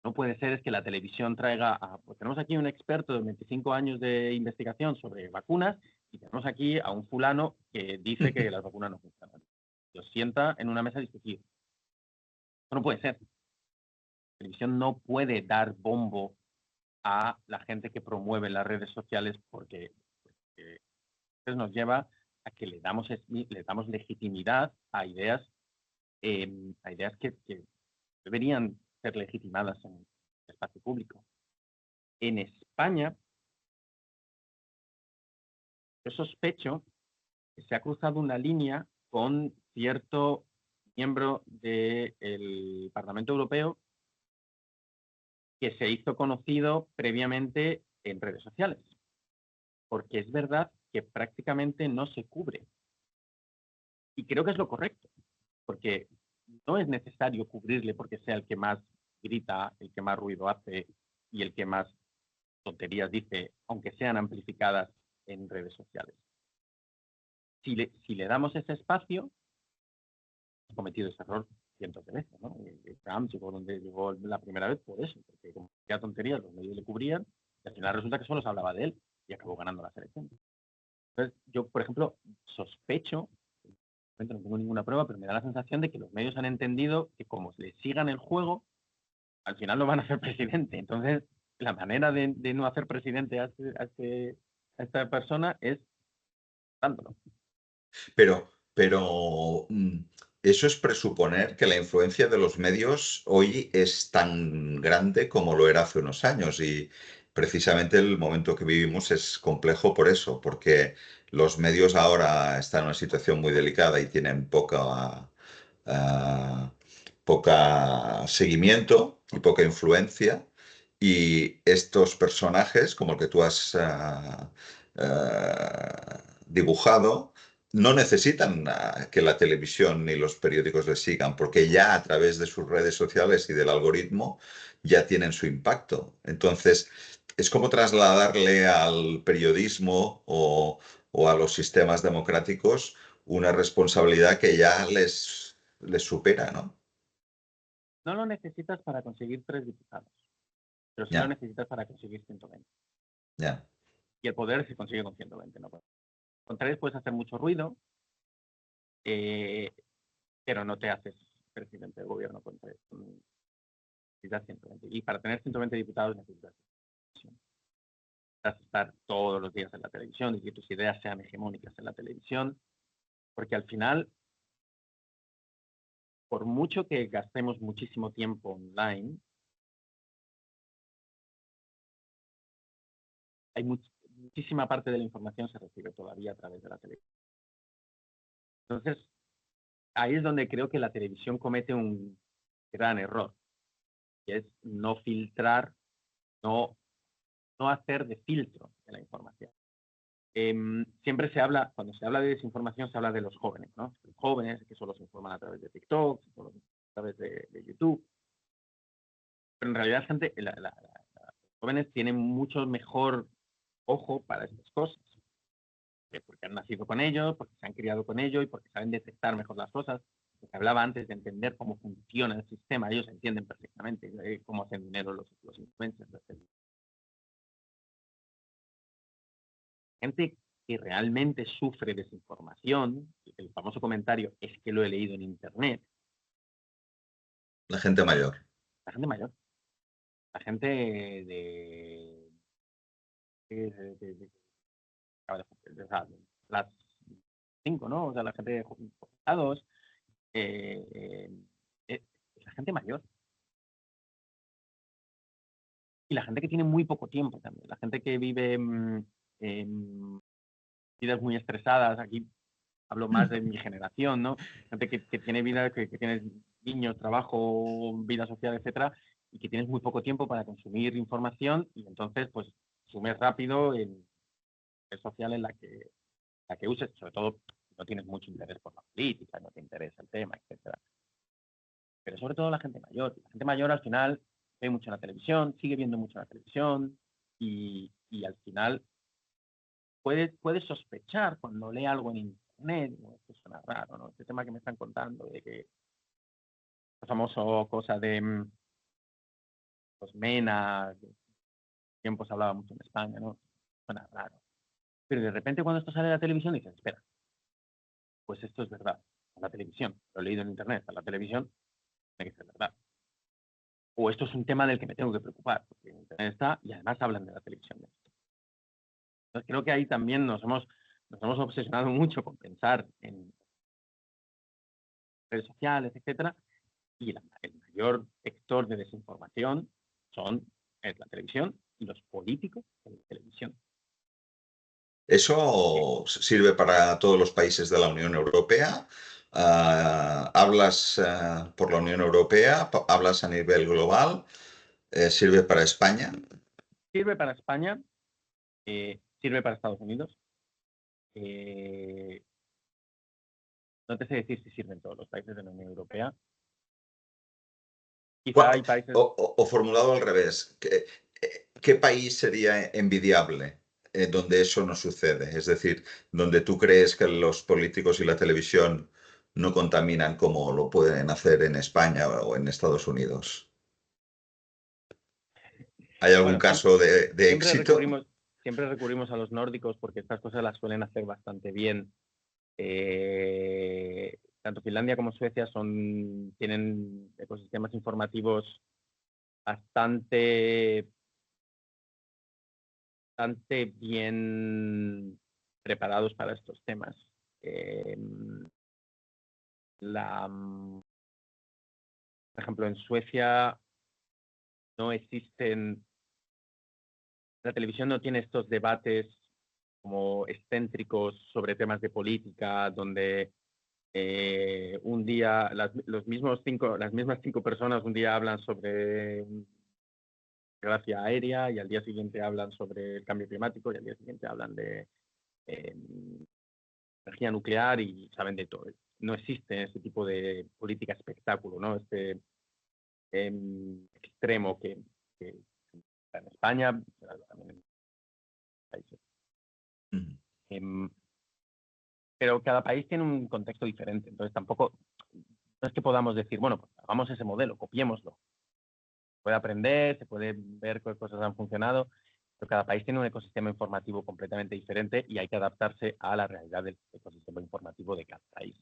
no puede ser es que la televisión traiga, pues tenemos aquí un experto de 25 años de investigación sobre vacunas y tenemos aquí a un fulano que dice que las vacunas no funcionan. Los sienta en una mesa a discutir. Eso no puede ser. La televisión no puede dar bombo a la gente que promueve las redes sociales porque eso nos lleva a que le damos legitimidad a ideas que deberían ser legitimadas en el espacio público. En España, yo sospecho que se ha cruzado una línea con cierto miembro del Parlamento Europeo que se hizo conocido previamente en redes sociales, porque es verdad que prácticamente no se cubre. Y creo que es lo correcto, porque no es necesario cubrirle porque sea el que más grita, el que más ruido hace y el que más tonterías dice, aunque sean amplificadas en redes sociales. Si le damos ese espacio, hemos cometido ese error cientos de veces, ¿no? Trump llegó donde llegó la primera vez por eso, porque como hacía tonterías, los medios le cubrían, y al final resulta que solo se hablaba de él y acabó ganando las elecciones. Entonces, yo, por ejemplo, sospecho, no tengo ninguna prueba, pero me da la sensación de que los medios han entendido que como le sigan el juego, al final lo van a hacer presidente. Entonces, la manera de no hacer presidente a esta persona es dándolo. Pero eso es presuponer que la influencia de los medios hoy es tan grande como lo era hace unos años y precisamente el momento que vivimos es complejo por eso, porque los medios ahora están en una situación muy delicada y tienen ah, poca seguimiento y poca influencia. Y estos personajes, como el que tú has dibujado, no necesitan que la televisión ni los periódicos les sigan, porque ya a través de sus redes sociales y del algoritmo ya tienen su impacto. Entonces, es como trasladarle al periodismo o a los sistemas democráticos una responsabilidad que ya les supera, ¿no? No lo necesitas para conseguir 3 diputados, pero sí lo Ya, necesitas para conseguir 120. ya, Y el poder se consigue con 120, ¿no? Con 3 puedes hacer mucho ruido, pero no te haces presidente del gobierno con 3. Necesitas 120. Y para tener 120 diputados necesitas televisión. Necesitas estar todos los días en la televisión y que tus ideas sean hegemónicas en la televisión, porque al final, por mucho que gastemos muchísimo tiempo online, hay muchísima parte de la información se recibe todavía a través de la televisión. Entonces, ahí es donde creo que la televisión comete un gran error, que es no filtrar, no hacer de filtro de la información. Siempre se habla, cuando se habla de desinformación, se habla de los jóvenes, ¿no? Los jóvenes que solo se informan a través de TikTok, solo a través de YouTube. Pero en realidad, gente, los jóvenes tienen mucho mejor ojo para estas cosas. porque han nacido con ello, porque se han criado con ello y porque saben detectar mejor las cosas. Lo que hablaba antes de entender cómo funciona el sistema, ellos entienden perfectamente cómo hacen dinero los influencers. Gente que realmente sufre desinformación, el famoso comentario es que lo he leído en internet, La gente mayor. la gente mayor, la gente de o sea, las 5, ¿no? O sea, la gente de jubilados, eh, eh, la gente mayor y la gente que tiene muy poco tiempo también, la gente que vive en vidas muy estresadas. Aquí hablo más de mi generación, ¿no? Gente que tiene vida, que tienes niños, trabajo, vida social, etcétera, y que tienes muy poco tiempo para consumir información y entonces, pues, consumes rápido en red social en la que uses, sobre todo si no tienes mucho interés por la política, no te interesa el tema, etcétera. Pero sobre todo la gente mayor. La gente mayor al final ve mucho la televisión, sigue viendo mucho la televisión y al final puede sospechar cuando lee algo en internet, ¿no? Esto suena raro, ¿no? Este tema que me están contando de que la famosa cosa de los MENA, que tiempo se hablaba mucho en España, ¿no? Suena raro. Pero de repente cuando esto sale de la televisión dices, espera, pues esto es verdad. En la televisión, lo he leído en internet, en la televisión tiene que ser verdad. O esto es un tema del que me tengo que preocupar, porque en internet está y además hablan de la televisión de esto. Entonces creo que ahí también nos hemos obsesionado mucho con pensar en redes sociales, etcétera, y el mayor vector de desinformación es la televisión y los políticos de la televisión. ¿Eso sirve para todos los países de la Unión Europea? ¿Hablas por la Unión Europea? ¿Hablas a nivel global? ¿Sirve para España? Sirve para España, sirve para Estados Unidos. No te sé decir si sirven todos los países de la Unión Europea. Quizá hay países. O formulado al revés, ¿qué país sería envidiable donde eso no sucede? Es decir, donde tú crees que los políticos y la televisión no contaminan como lo pueden hacer en España o en Estados Unidos. ¿Hay algún Bueno, caso de siempre éxito? recurrimos a los nórdicos porque estas cosas las suelen hacer bastante bien. Tanto Finlandia como Suecia tienen ecosistemas informativos bastante bien preparados para estos temas. Por ejemplo, en Suecia no existen, la televisión no tiene estos debates como excéntricos sobre temas de política, donde un día las mismas 5 personas un día hablan sobre geografía aérea y al día siguiente hablan sobre el cambio climático y al día siguiente hablan de eh, energía nuclear y saben de todo. No existe ese tipo de política espectáculo, ¿no? Este extremo que está en España, pero también en países. Ujú. Pero cada país tiene un contexto diferente, entonces tampoco, no es que podamos decir, bueno, pues hagamos ese modelo, copiémoslo. Se puede aprender, se puede ver qué cosas han funcionado, pero cada país tiene un ecosistema informativo completamente diferente y hay que adaptarse a la realidad del ecosistema informativo de cada país.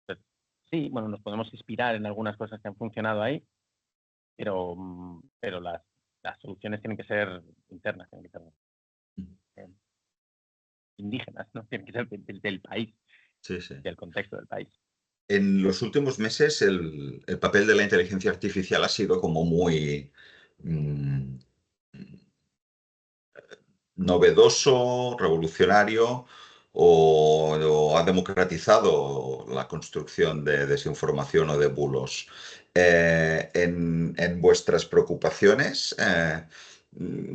Entonces, sí, bueno, nos podemos inspirar en algunas cosas que han funcionado ahí, pero las soluciones tienen que ser internas, tienen que ser eh, indígenas, ¿no? Tienen que ser del país, Sí, sí. del contexto del país. En los últimos meses el papel de la inteligencia artificial ha sido como muy mm, novedoso, revolucionario o ha democratizado la construcción de desinformación o de bulos. En vuestras preocupaciones,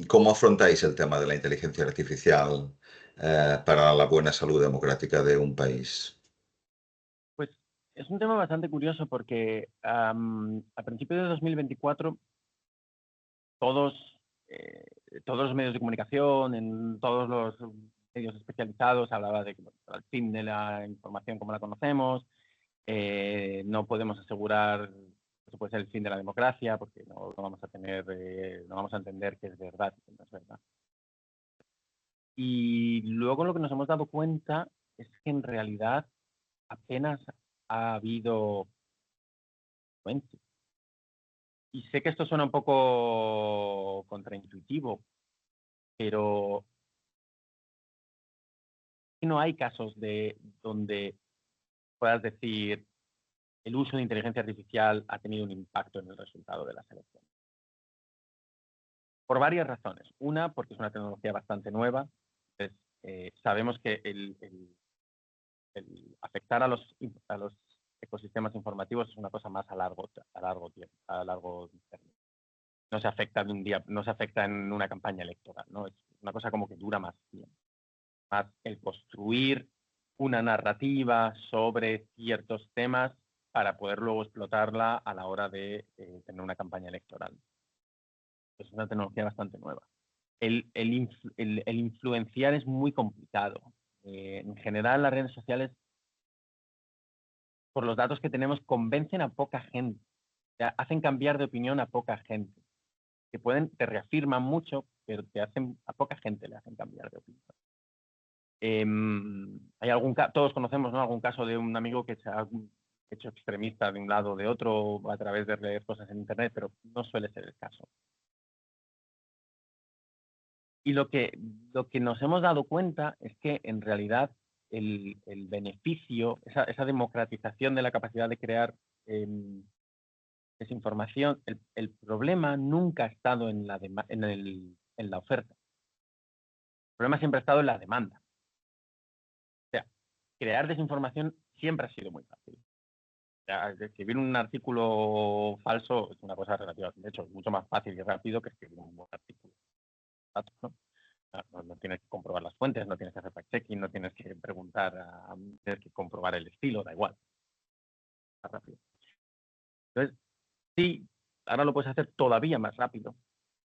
¿cómo afrontáis el tema de la inteligencia artificial para la buena salud democrática de un país? Pues es un tema bastante curioso porque a principios de 2024 todos, todos los medios de comunicación, en todos los medios especializados hablaba de que bueno, el fin de la información como la conocemos, no podemos asegurar que eso puede ser el fin de la democracia porque no vamos a tener, no vamos a entender qué es verdad y qué no es verdad. Y luego lo que nos hemos dado cuenta es que en realidad apenas ha habido influencia. Y sé que esto suena un poco contraintuitivo, pero no hay casos de donde puedas decir el uso de inteligencia artificial ha tenido un impacto en el resultado de las elecciones. Por varias razones. Una, porque es una tecnología bastante nueva. Entonces, sabemos que el afectar a los ecosistemas informativos es una cosa más a largo tiempo, a largo término. No se afecta de un día, no se afecta en una campaña electoral, ¿no? Es una cosa como que dura más tiempo. Más el construir una narrativa sobre ciertos temas para poder luego explotarla a la hora de tener una campaña electoral. Es una tecnología bastante nueva. El influenciar es muy complicado. En general, las redes sociales, por los datos que tenemos, convencen a poca gente. O sea, hacen cambiar de opinión a poca gente. Te reafirman mucho, pero a poca gente le hacen cambiar de opinión. Hay todos conocemos, ¿no?, algún caso de un amigo que se ha hecho extremista de un lado o de otro a través de leer cosas en Internet, pero no suele ser el caso. Y lo que nos hemos dado cuenta es que en realidad el beneficio, esa democratización de la capacidad de crear desinformación, el problema nunca ha estado en la oferta. El problema siempre ha estado en la demanda. O sea, crear desinformación siempre ha sido muy fácil. O sea, escribir un artículo falso es una cosa relativa. De hecho, es mucho más fácil y rápido que escribir un buen artículo. ¿No? No tienes que comprobar las fuentes, no tienes que hacer fact-checking, no tienes que preguntar, tienes que comprobar el estilo, da igual. Más rápido. Entonces, sí, ahora lo puedes hacer todavía más rápido,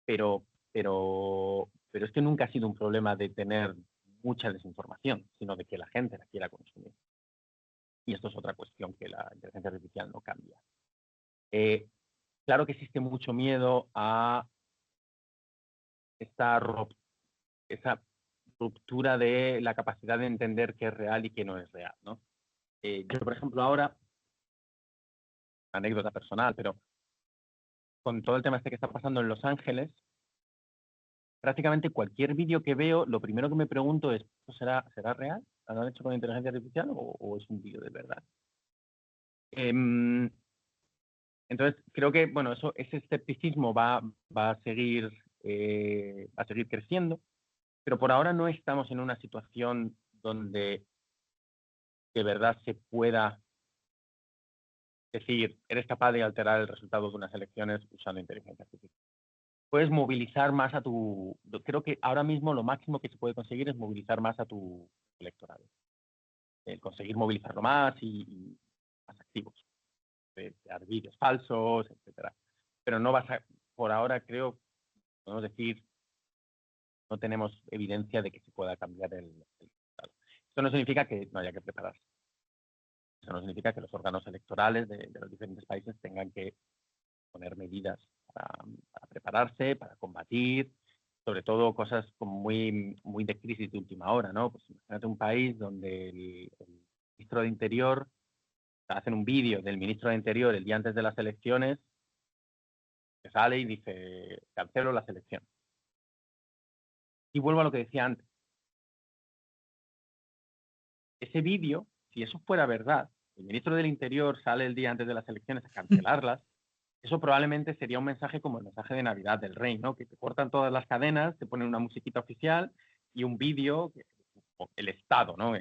pero es que nunca ha sido un problema de tener mucha desinformación, sino de que la gente la quiera consumir. Y esto es otra cuestión que la inteligencia artificial no cambia. Claro que existe mucho miedo a esa ruptura de la capacidad de entender qué es real y qué no es real, ¿no? Yo, por ejemplo, ahora, anécdota personal, pero con todo el tema este que está pasando en Los Ángeles, prácticamente cualquier vídeo que veo, lo primero que me pregunto es, ¿será real? ¿Lo han hecho con inteligencia artificial o es un vídeo de verdad? Entonces, creo que, bueno, ese escepticismo va a seguir creciendo, pero por ahora no estamos en una situación donde de verdad se pueda decir, eres capaz de alterar el resultado de unas elecciones usando inteligencia artificial. Puedes movilizar más creo que ahora mismo lo máximo que se puede conseguir es movilizar más a tu electorado. Conseguir movilizarlo más y más activos. Crear vídeos falsos, etcétera. Pero no vas a, por ahora creo, podemos decir, no tenemos evidencia de que se pueda cambiar el resultado. Esto no significa que no haya que prepararse. Eso no significa que los órganos electorales de los diferentes países tengan que poner medidas para prepararse, para combatir, sobre todo cosas como muy de crisis de última hora, ¿no? Pues imagínate un país donde el ministro de Interior, hacen un vídeo del ministro de Interior el día antes de las elecciones, que sale y dice, cancelo las elecciones. Y vuelvo a lo que decía antes. Ese vídeo, si eso fuera verdad, el ministro del Interior sale el día antes de las elecciones a cancelarlas, eso probablemente sería un mensaje como el mensaje de Navidad del Rey, ¿no? Que te cortan todas las cadenas, te ponen una musiquita oficial y un vídeo, el Estado, ¿no?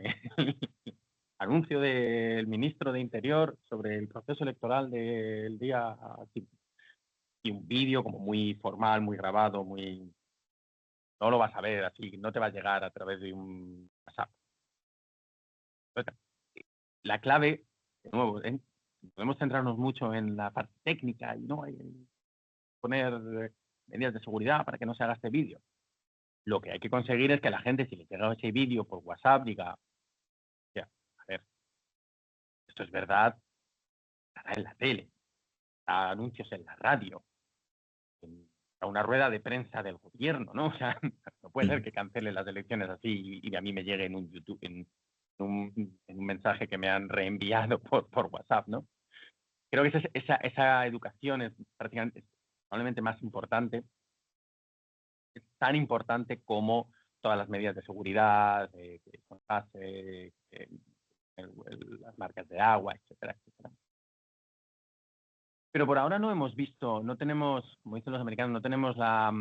Anuncio del ministro de Interior sobre el proceso electoral del día, y un vídeo como muy formal, muy grabado, no lo vas a ver así, no te va a llegar a través de un WhatsApp. Entonces, la clave, de nuevo, podemos centrarnos mucho en la parte técnica y no poner medidas de seguridad para que no se haga este vídeo. Lo que hay que conseguir es que la gente, si le llega ese vídeo por WhatsApp, diga, ya, a ver, esto es verdad, estará en la tele, a anuncios en la radio, a una rueda de prensa del gobierno, ¿no? O sea, no puede ser que cancele las elecciones así y a mí me llegue en un YouTube, en un mensaje que me han reenviado por WhatsApp, ¿no? Creo que esa educación es prácticamente, probablemente más importante, es tan importante como todas las medidas de seguridad, las marcas de agua, etcétera, etcétera. Pero por ahora no hemos visto, no tenemos, como dicen los americanos, no tenemos la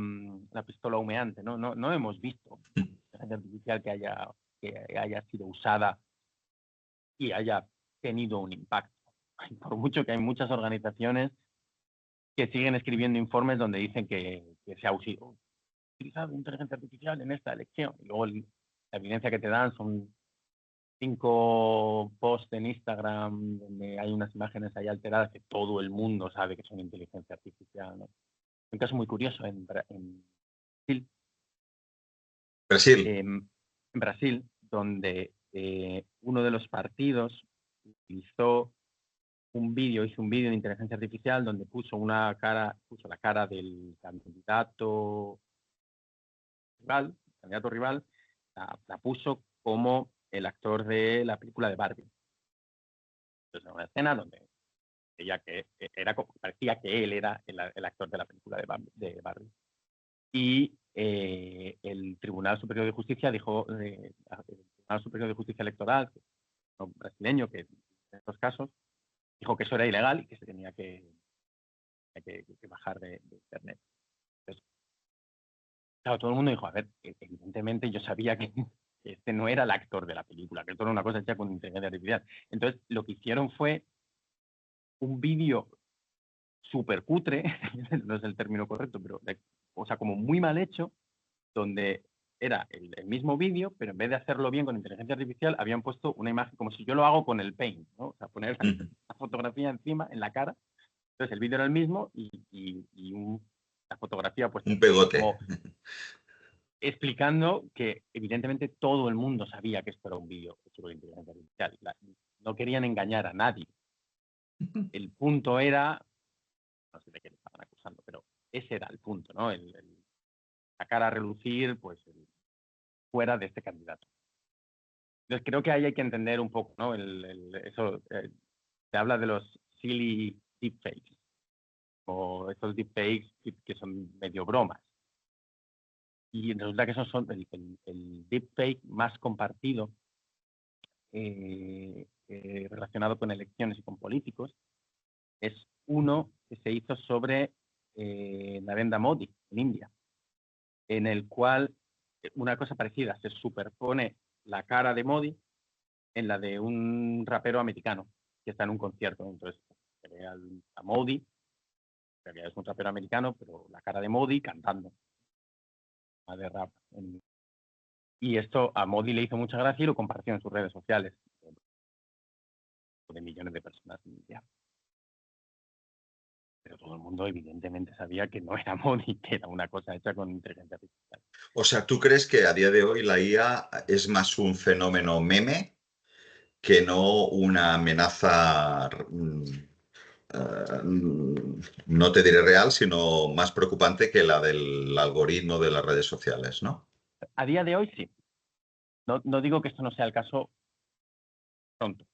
pistola humeante, ¿no? No hemos visto inteligencia artificial que haya sido usada y haya tenido un impacto. Por mucho que hay muchas organizaciones que siguen escribiendo informes donde dicen que se ha utilizado inteligencia artificial en esta elección. Y luego la evidencia que te dan son 5 posts en Instagram donde hay unas imágenes ahí alteradas que todo el mundo sabe que son inteligencia artificial, ¿no? Un caso muy curioso en Brasil, Brasil. donde uno de los partidos hizo un vídeo de inteligencia artificial donde puso la cara del candidato rival, la puso como el actor de la película de Barbie. Entonces, una escena donde parecía que él era el actor de la película de Barbie. Y el Tribunal Superior de Justicia el Tribunal Superior de Justicia Electoral, brasileño, que en estos casos, dijo que eso era ilegal y que se tenía que bajar de Internet. Entonces, claro, todo el mundo dijo, a ver, evidentemente yo sabía que este no era el actor de la película, que esto era una cosa hecha con inteligencia artificial. Entonces, lo que hicieron fue un vídeo súper cutre, no es el término correcto, pero o sea, como muy mal hecho, donde era el mismo vídeo, pero en vez de hacerlo bien con inteligencia artificial, habían puesto una imagen como si yo lo hago con el Paint, ¿no? O sea, poner la fotografía encima, en la cara. Entonces, el vídeo era el mismo y la fotografía puesta Un encima, pegote. como explicando que evidentemente todo el mundo sabía que esto era un vídeo hecho con inteligencia artificial. No querían engañar a nadie. El punto era, no sé de qué le estaban acusando, pero ese era el punto, ¿no? Sacar a relucir, pues, fuera de este candidato. Entonces creo que ahí hay que entender un poco, ¿no? Se habla de los silly deepfakes, o estos deepfakes que son medio bromas. Y resulta que esos son el deepfake más compartido relacionado con elecciones y con políticos. Es uno que se hizo sobre Narendra Modi en India, en el cual una cosa parecida, se superpone la cara de Modi en la de un rapero americano que está en un concierto. Entonces, se ve a Modi, en realidad es un rapero americano, pero la cara de Modi cantando de rap. Y esto a Modi le hizo mucha gracia y lo compartió en sus redes sociales, de millones de personas en India. Pero todo el mundo evidentemente sabía que no era Modi, que era una cosa hecha con inteligencia artificial. O sea, ¿tú crees que a día de hoy la IA es más un fenómeno meme que no una amenaza, no te diré real, sino más preocupante que la del algoritmo de las redes sociales, ¿no? A día de hoy sí. No digo que esto no sea el caso pronto,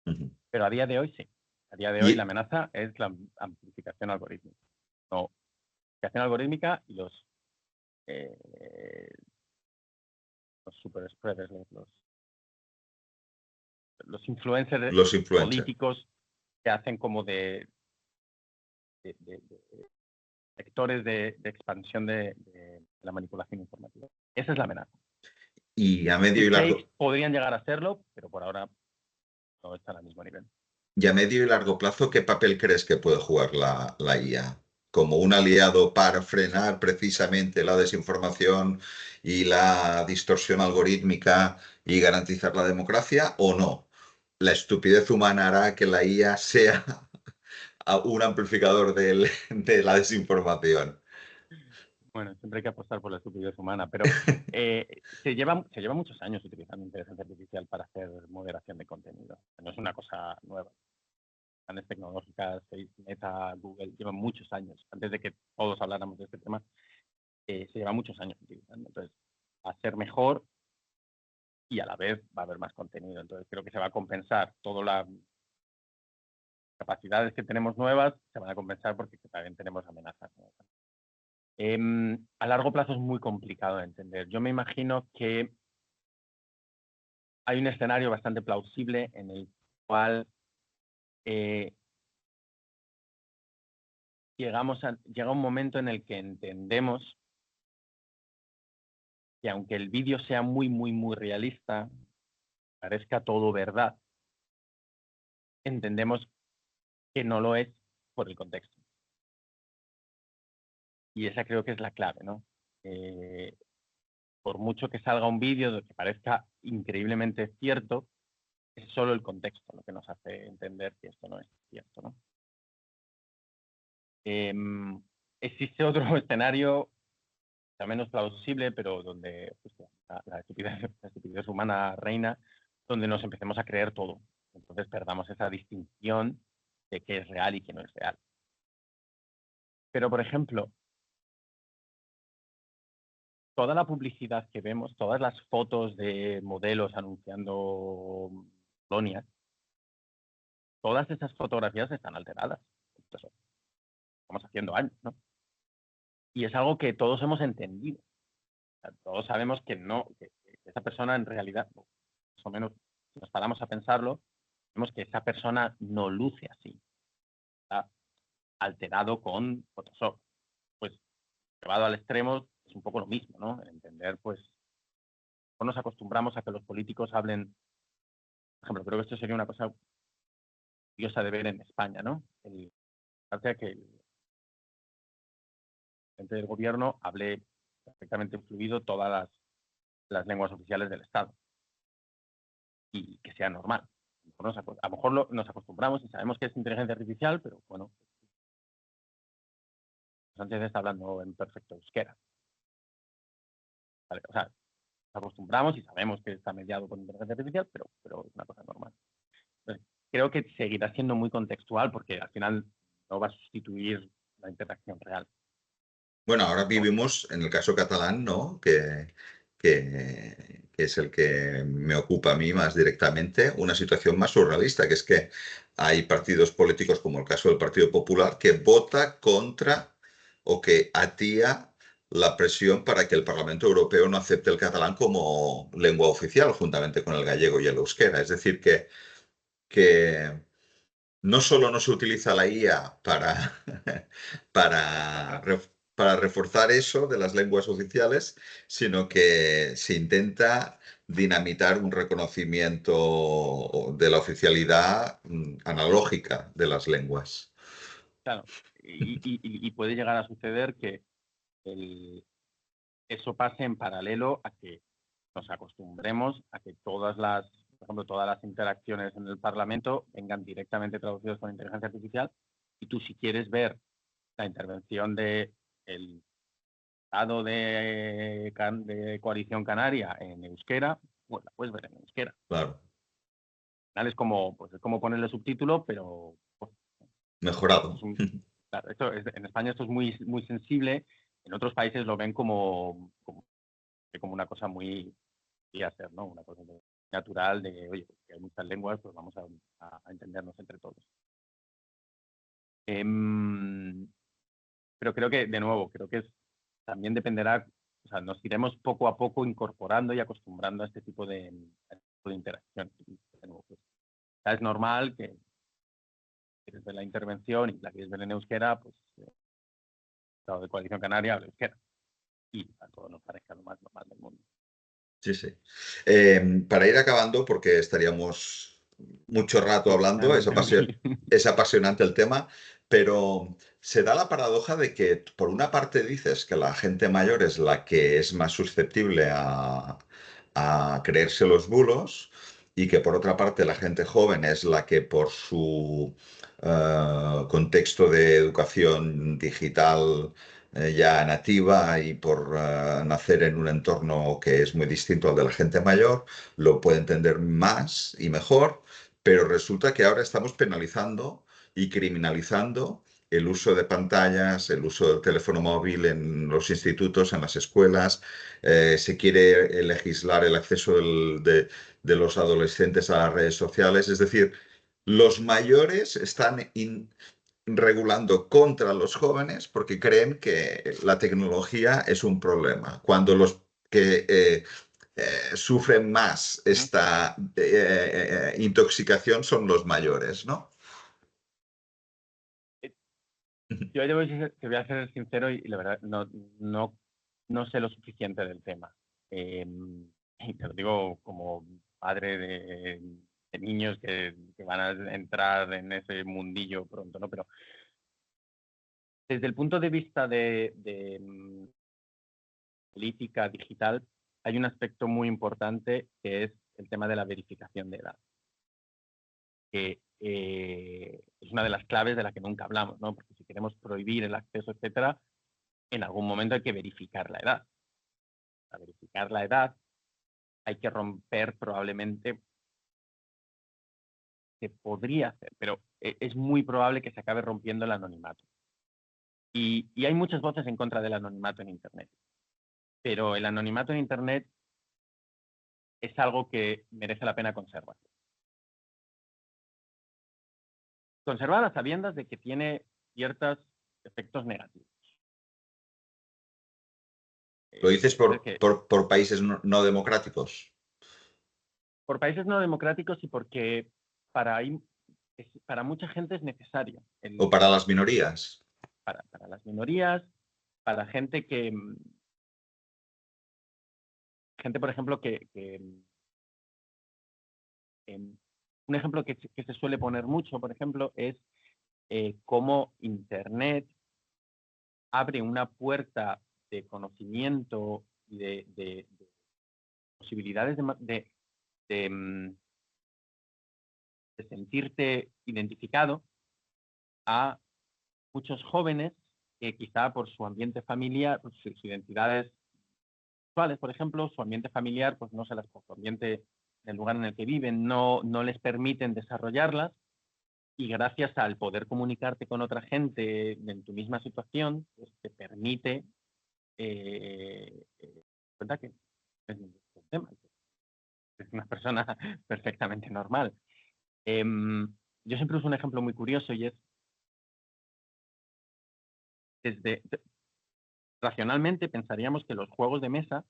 Ujú. pero a día de hoy sí. A día de hoy la Y amenaza es la amplificación algorítmica. No, amplificación algorítmica y los super spreaders, los influencers los influencers. políticos que hacen como de vectores de expansión de la manipulación informativa. Esa es la amenaza. Y a medio y Deepfakes largo, podrían llegar a serlo, pero por ahora no están al mismo nivel. y a medio y largo plazo, ¿qué papel crees que puede jugar la IA? ¿Como un aliado para frenar precisamente la desinformación y la distorsión algorítmica y garantizar la democracia o no? ¿La estupidez humana hará que la IA sea un amplificador de la desinformación? Bueno, siempre hay que apostar por la estupidez humana, pero se lleva muchos años utilizando inteligencia artificial para hacer moderación de contenido. No es una cosa nueva. Grandes tecnológicas, Facebook, Meta, Google, llevan muchos años. Antes de que todos habláramos de este tema, se lleva muchos años utilizando. Entonces, va a ser mejor y a la vez va a haber más contenido. Entonces, creo que se va a compensar todas las capacidades que tenemos nuevas, se van a compensar porque también tenemos amenazas nuevas. A largo plazo es muy complicado de entender. Yo me imagino que hay un escenario bastante plausible en el cual llega un momento en el que entendemos que aunque el vídeo sea muy, muy, muy realista, parezca todo verdad, entendemos que no lo es por el contexto. Y esa creo que es la clave, ¿no? Por mucho que salga un vídeo que parezca increíblemente cierto, es solo el contexto lo que nos hace entender que esto no es cierto, ¿no? Existe otro escenario, al menos plausible, pero donde pues, la estupidez humana reina, donde nos empecemos a creer todo. Entonces perdamos esa distinción de qué es real y qué no es real. Pero, por ejemplo, toda la publicidad que vemos, todas las fotos de modelos anunciando colonias, todas esas fotografías están alteradas. Eso estamos haciendo años, ¿no? Y es algo que todos hemos entendido. O sea, todos sabemos que no, que esa persona en realidad, más o menos, si nos paramos a pensarlo, vemos que esa persona no luce así. Está alterado con Photoshop. Pues llevado al extremo es un poco lo mismo, ¿no? El entender, pues, no nos acostumbramos a que los políticos hablen, por ejemplo, creo que esto sería una cosa curiosa de ver en España, ¿no? Aparte de que el presidente del gobierno hable perfectamente fluido todas las lenguas oficiales del Estado y que sea normal. A lo mejor nos acostumbramos y sabemos que es inteligencia artificial, pero bueno, Sánchez está hablando en perfecto euskera. ¿Vale? O sea, nos acostumbramos y sabemos que está mediado por inteligencia artificial, pero es una cosa normal. Entonces, creo que seguirá siendo muy contextual porque al final no va a sustituir la interacción real. Bueno, ahora vivimos, en el caso catalán, ¿no? Que es el que me ocupa a mí más directamente, una situación más surrealista, que es que hay partidos políticos, como el caso del Partido Popular, que vota contra o que atía la presión para que el Parlamento Europeo no acepte el catalán como lengua oficial, juntamente con el gallego y el euskera. Es decir, que no solo no se utiliza la IA para, para reforzar eso de las lenguas oficiales, sino que se intenta dinamitar un reconocimiento de la oficialidad analógica de las lenguas. Claro, y puede llegar a suceder que eso pase en paralelo a que nos acostumbremos a que por ejemplo, todas las interacciones en el Parlamento vengan directamente traducidas con inteligencia artificial y tú si quieres ver la intervención del Estado de Coalición Canaria en euskera, pues la puedes ver en euskera. Claro. Al final es como ponerle subtítulo, pero pues, Mejorado. claro, en España esto es muy, muy sensible, en otros países lo ven como una cosa muy hacer, ¿no? Una cosa natural de, oye, que hay muchas lenguas, pues vamos a entendernos entre todos. Pero creo que, de nuevo, también dependerá, o sea, nos iremos poco a poco incorporando y acostumbrando a este tipo de interacción. De nuevo, pues, es normal que quieres ver la intervención y la quieres ver en euskera, pues, Estado de Coalición Canaria habla euskera. Y a todos nos parezca lo más normal del mundo. Sí, sí. Para ir acabando, porque estaríamos mucho rato hablando, es apasionante el tema, pero se da la paradoja de que por una parte dices que la gente mayor es la que es más susceptible a creerse los bulos y que por otra parte la gente joven es la que por su contexto de educación digital ya nativa y por nacer en un entorno que es muy distinto al de la gente mayor, lo puede entender más y mejor, pero resulta que ahora estamos penalizando y criminalizando el uso de pantallas, el uso del teléfono móvil en los institutos, en las escuelas. Se quiere legislar el acceso de los adolescentes a las redes sociales. Es decir, los mayores están regulando contra los jóvenes porque creen que la tecnología es un problema, cuando los que sufren más Ujú. esta intoxicación son los mayores, ¿no? Eh, Yo te voy a ser sincero y la verdad no sé lo suficiente del tema. Y te lo digo como padre de niños que van a entrar en ese mundillo pronto, ¿no? Pero desde el punto de vista de política digital, hay un aspecto muy importante que es el tema de la verificación de edad, que es una de las claves de la que nunca hablamos, ¿no? Porque si queremos prohibir el acceso, etcétera, en algún momento hay que verificar la edad. Para verificar la edad hay que romper probablemente, se podría hacer, pero es muy probable que se acabe rompiendo el anonimato. Y hay muchas voces en contra del anonimato en Internet, pero el anonimato en Internet es algo que merece la pena conservar. Conservar a sabiendas de que tiene ciertos efectos negativos. Lo dices Entonces, que por países no democráticos por países no democráticos y porque para, para mucha gente es necesario. o para las minorías. Para las minorías, para gente gente, por ejemplo, un ejemplo que se suele poner mucho, por ejemplo, es cómo Internet abre una puerta de conocimiento y de posibilidades de, mm, de sentirte identificado a muchos jóvenes que quizá por su ambiente familiar, por sus identidades sexuales, por ejemplo, su ambiente familiar, pues no se las, por su ambiente del lugar en el que viven, no les permiten desarrollarlas y gracias al poder comunicarte con otra gente en tu misma situación, pues te permite cuenta que es un tema, es una persona perfectamente normal. Yo siempre uso un ejemplo muy curioso y es desde racionalmente pensaríamos que los juegos de mesa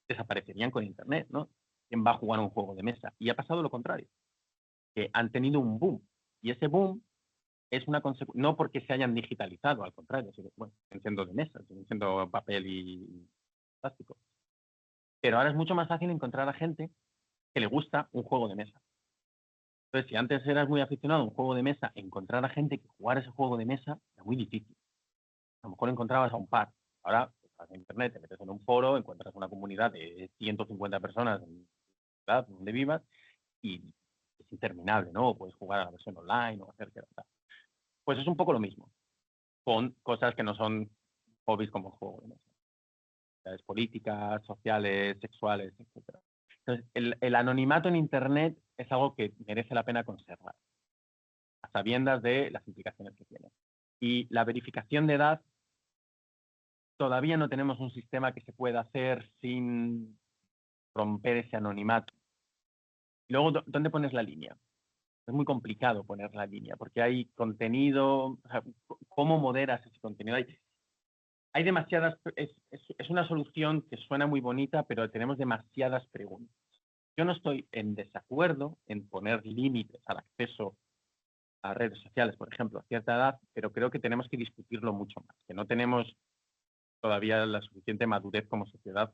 desaparecerían con Internet, ¿no? ¿Quién va a jugar un juego de mesa? Y ha pasado lo contrario, que han tenido un boom. Y ese boom es una consecuencia, no porque se hayan digitalizado, al contrario, sino, bueno, siguen siendo de mesa, siguen siendo papel y plástico. Pero ahora es mucho más fácil encontrar a gente que le gusta un juego de mesa. Entonces, si antes eras muy aficionado a un juego de mesa, encontrar a gente que jugara ese juego de mesa era muy difícil. A lo mejor encontrabas a un par. Ahora, estás en internet, te metes en un foro, encuentras una comunidad de 150 personas en la ciudad donde vivas y es interminable, ¿no? O puedes jugar a la versión online o hacer que tal. Pues es un poco lo mismo, con cosas que no son hobbies como el juego de mesa. Actividades políticas, sociales, sexuales, etcétera. Entonces, el anonimato en internet es algo que merece la pena conservar, a sabiendas de las implicaciones que tiene. Y la verificación de edad, todavía no tenemos un sistema que se pueda hacer sin romper ese anonimato. Y luego, ¿dónde pones la línea? Es muy complicado poner la línea, porque hay contenido, o sea, ¿cómo moderas ese contenido? Hay demasiadas, es una solución que suena muy bonita, pero tenemos demasiadas preguntas. Yo no estoy en desacuerdo en poner límites al acceso a redes sociales, por ejemplo, a cierta edad, pero creo que tenemos que discutirlo mucho más, que no tenemos todavía la suficiente madurez como sociedad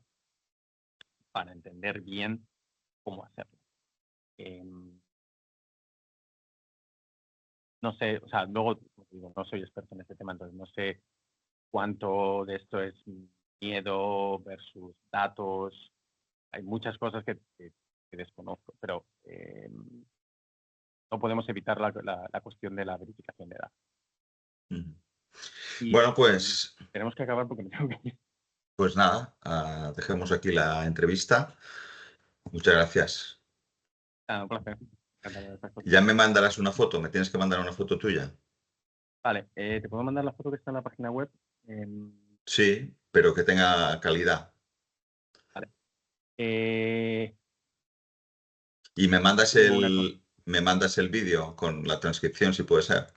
para entender bien cómo hacerlo. Eh, no sé, o sea, luego, como digo, no soy experto en este tema, entonces no sé cuánto de esto es miedo versus datos. Hay muchas cosas que desconozco, pero no podemos evitar la cuestión de la verificación de edad. Ujú. Y Bueno, pues, tenemos que acabar porque me tengo que ir. pues nada, dejemos aquí la entrevista. Muchas gracias. Un placer. Encantado de estas cosas. Ya me mandarás una foto, me tienes que mandar una foto tuya. Vale, ¿te puedo mandar la foto que está en la página web? Sí, pero que tenga calidad. Vale. Eh, Y una cosa. me mandas el vídeo con la transcripción, si puede ser.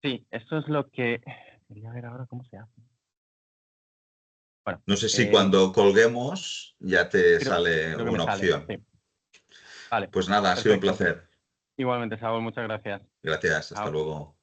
Sí, eso es lo que quería ver ahora cómo se hace. Bueno, No sé si cuando colguemos ya te sale creo que me una sale. opción. Sí. Vale, Pues nada, ha sido un perfecto. placer. Igualmente, Saúl, muchas gracias. Gracias, hasta Chao. luego.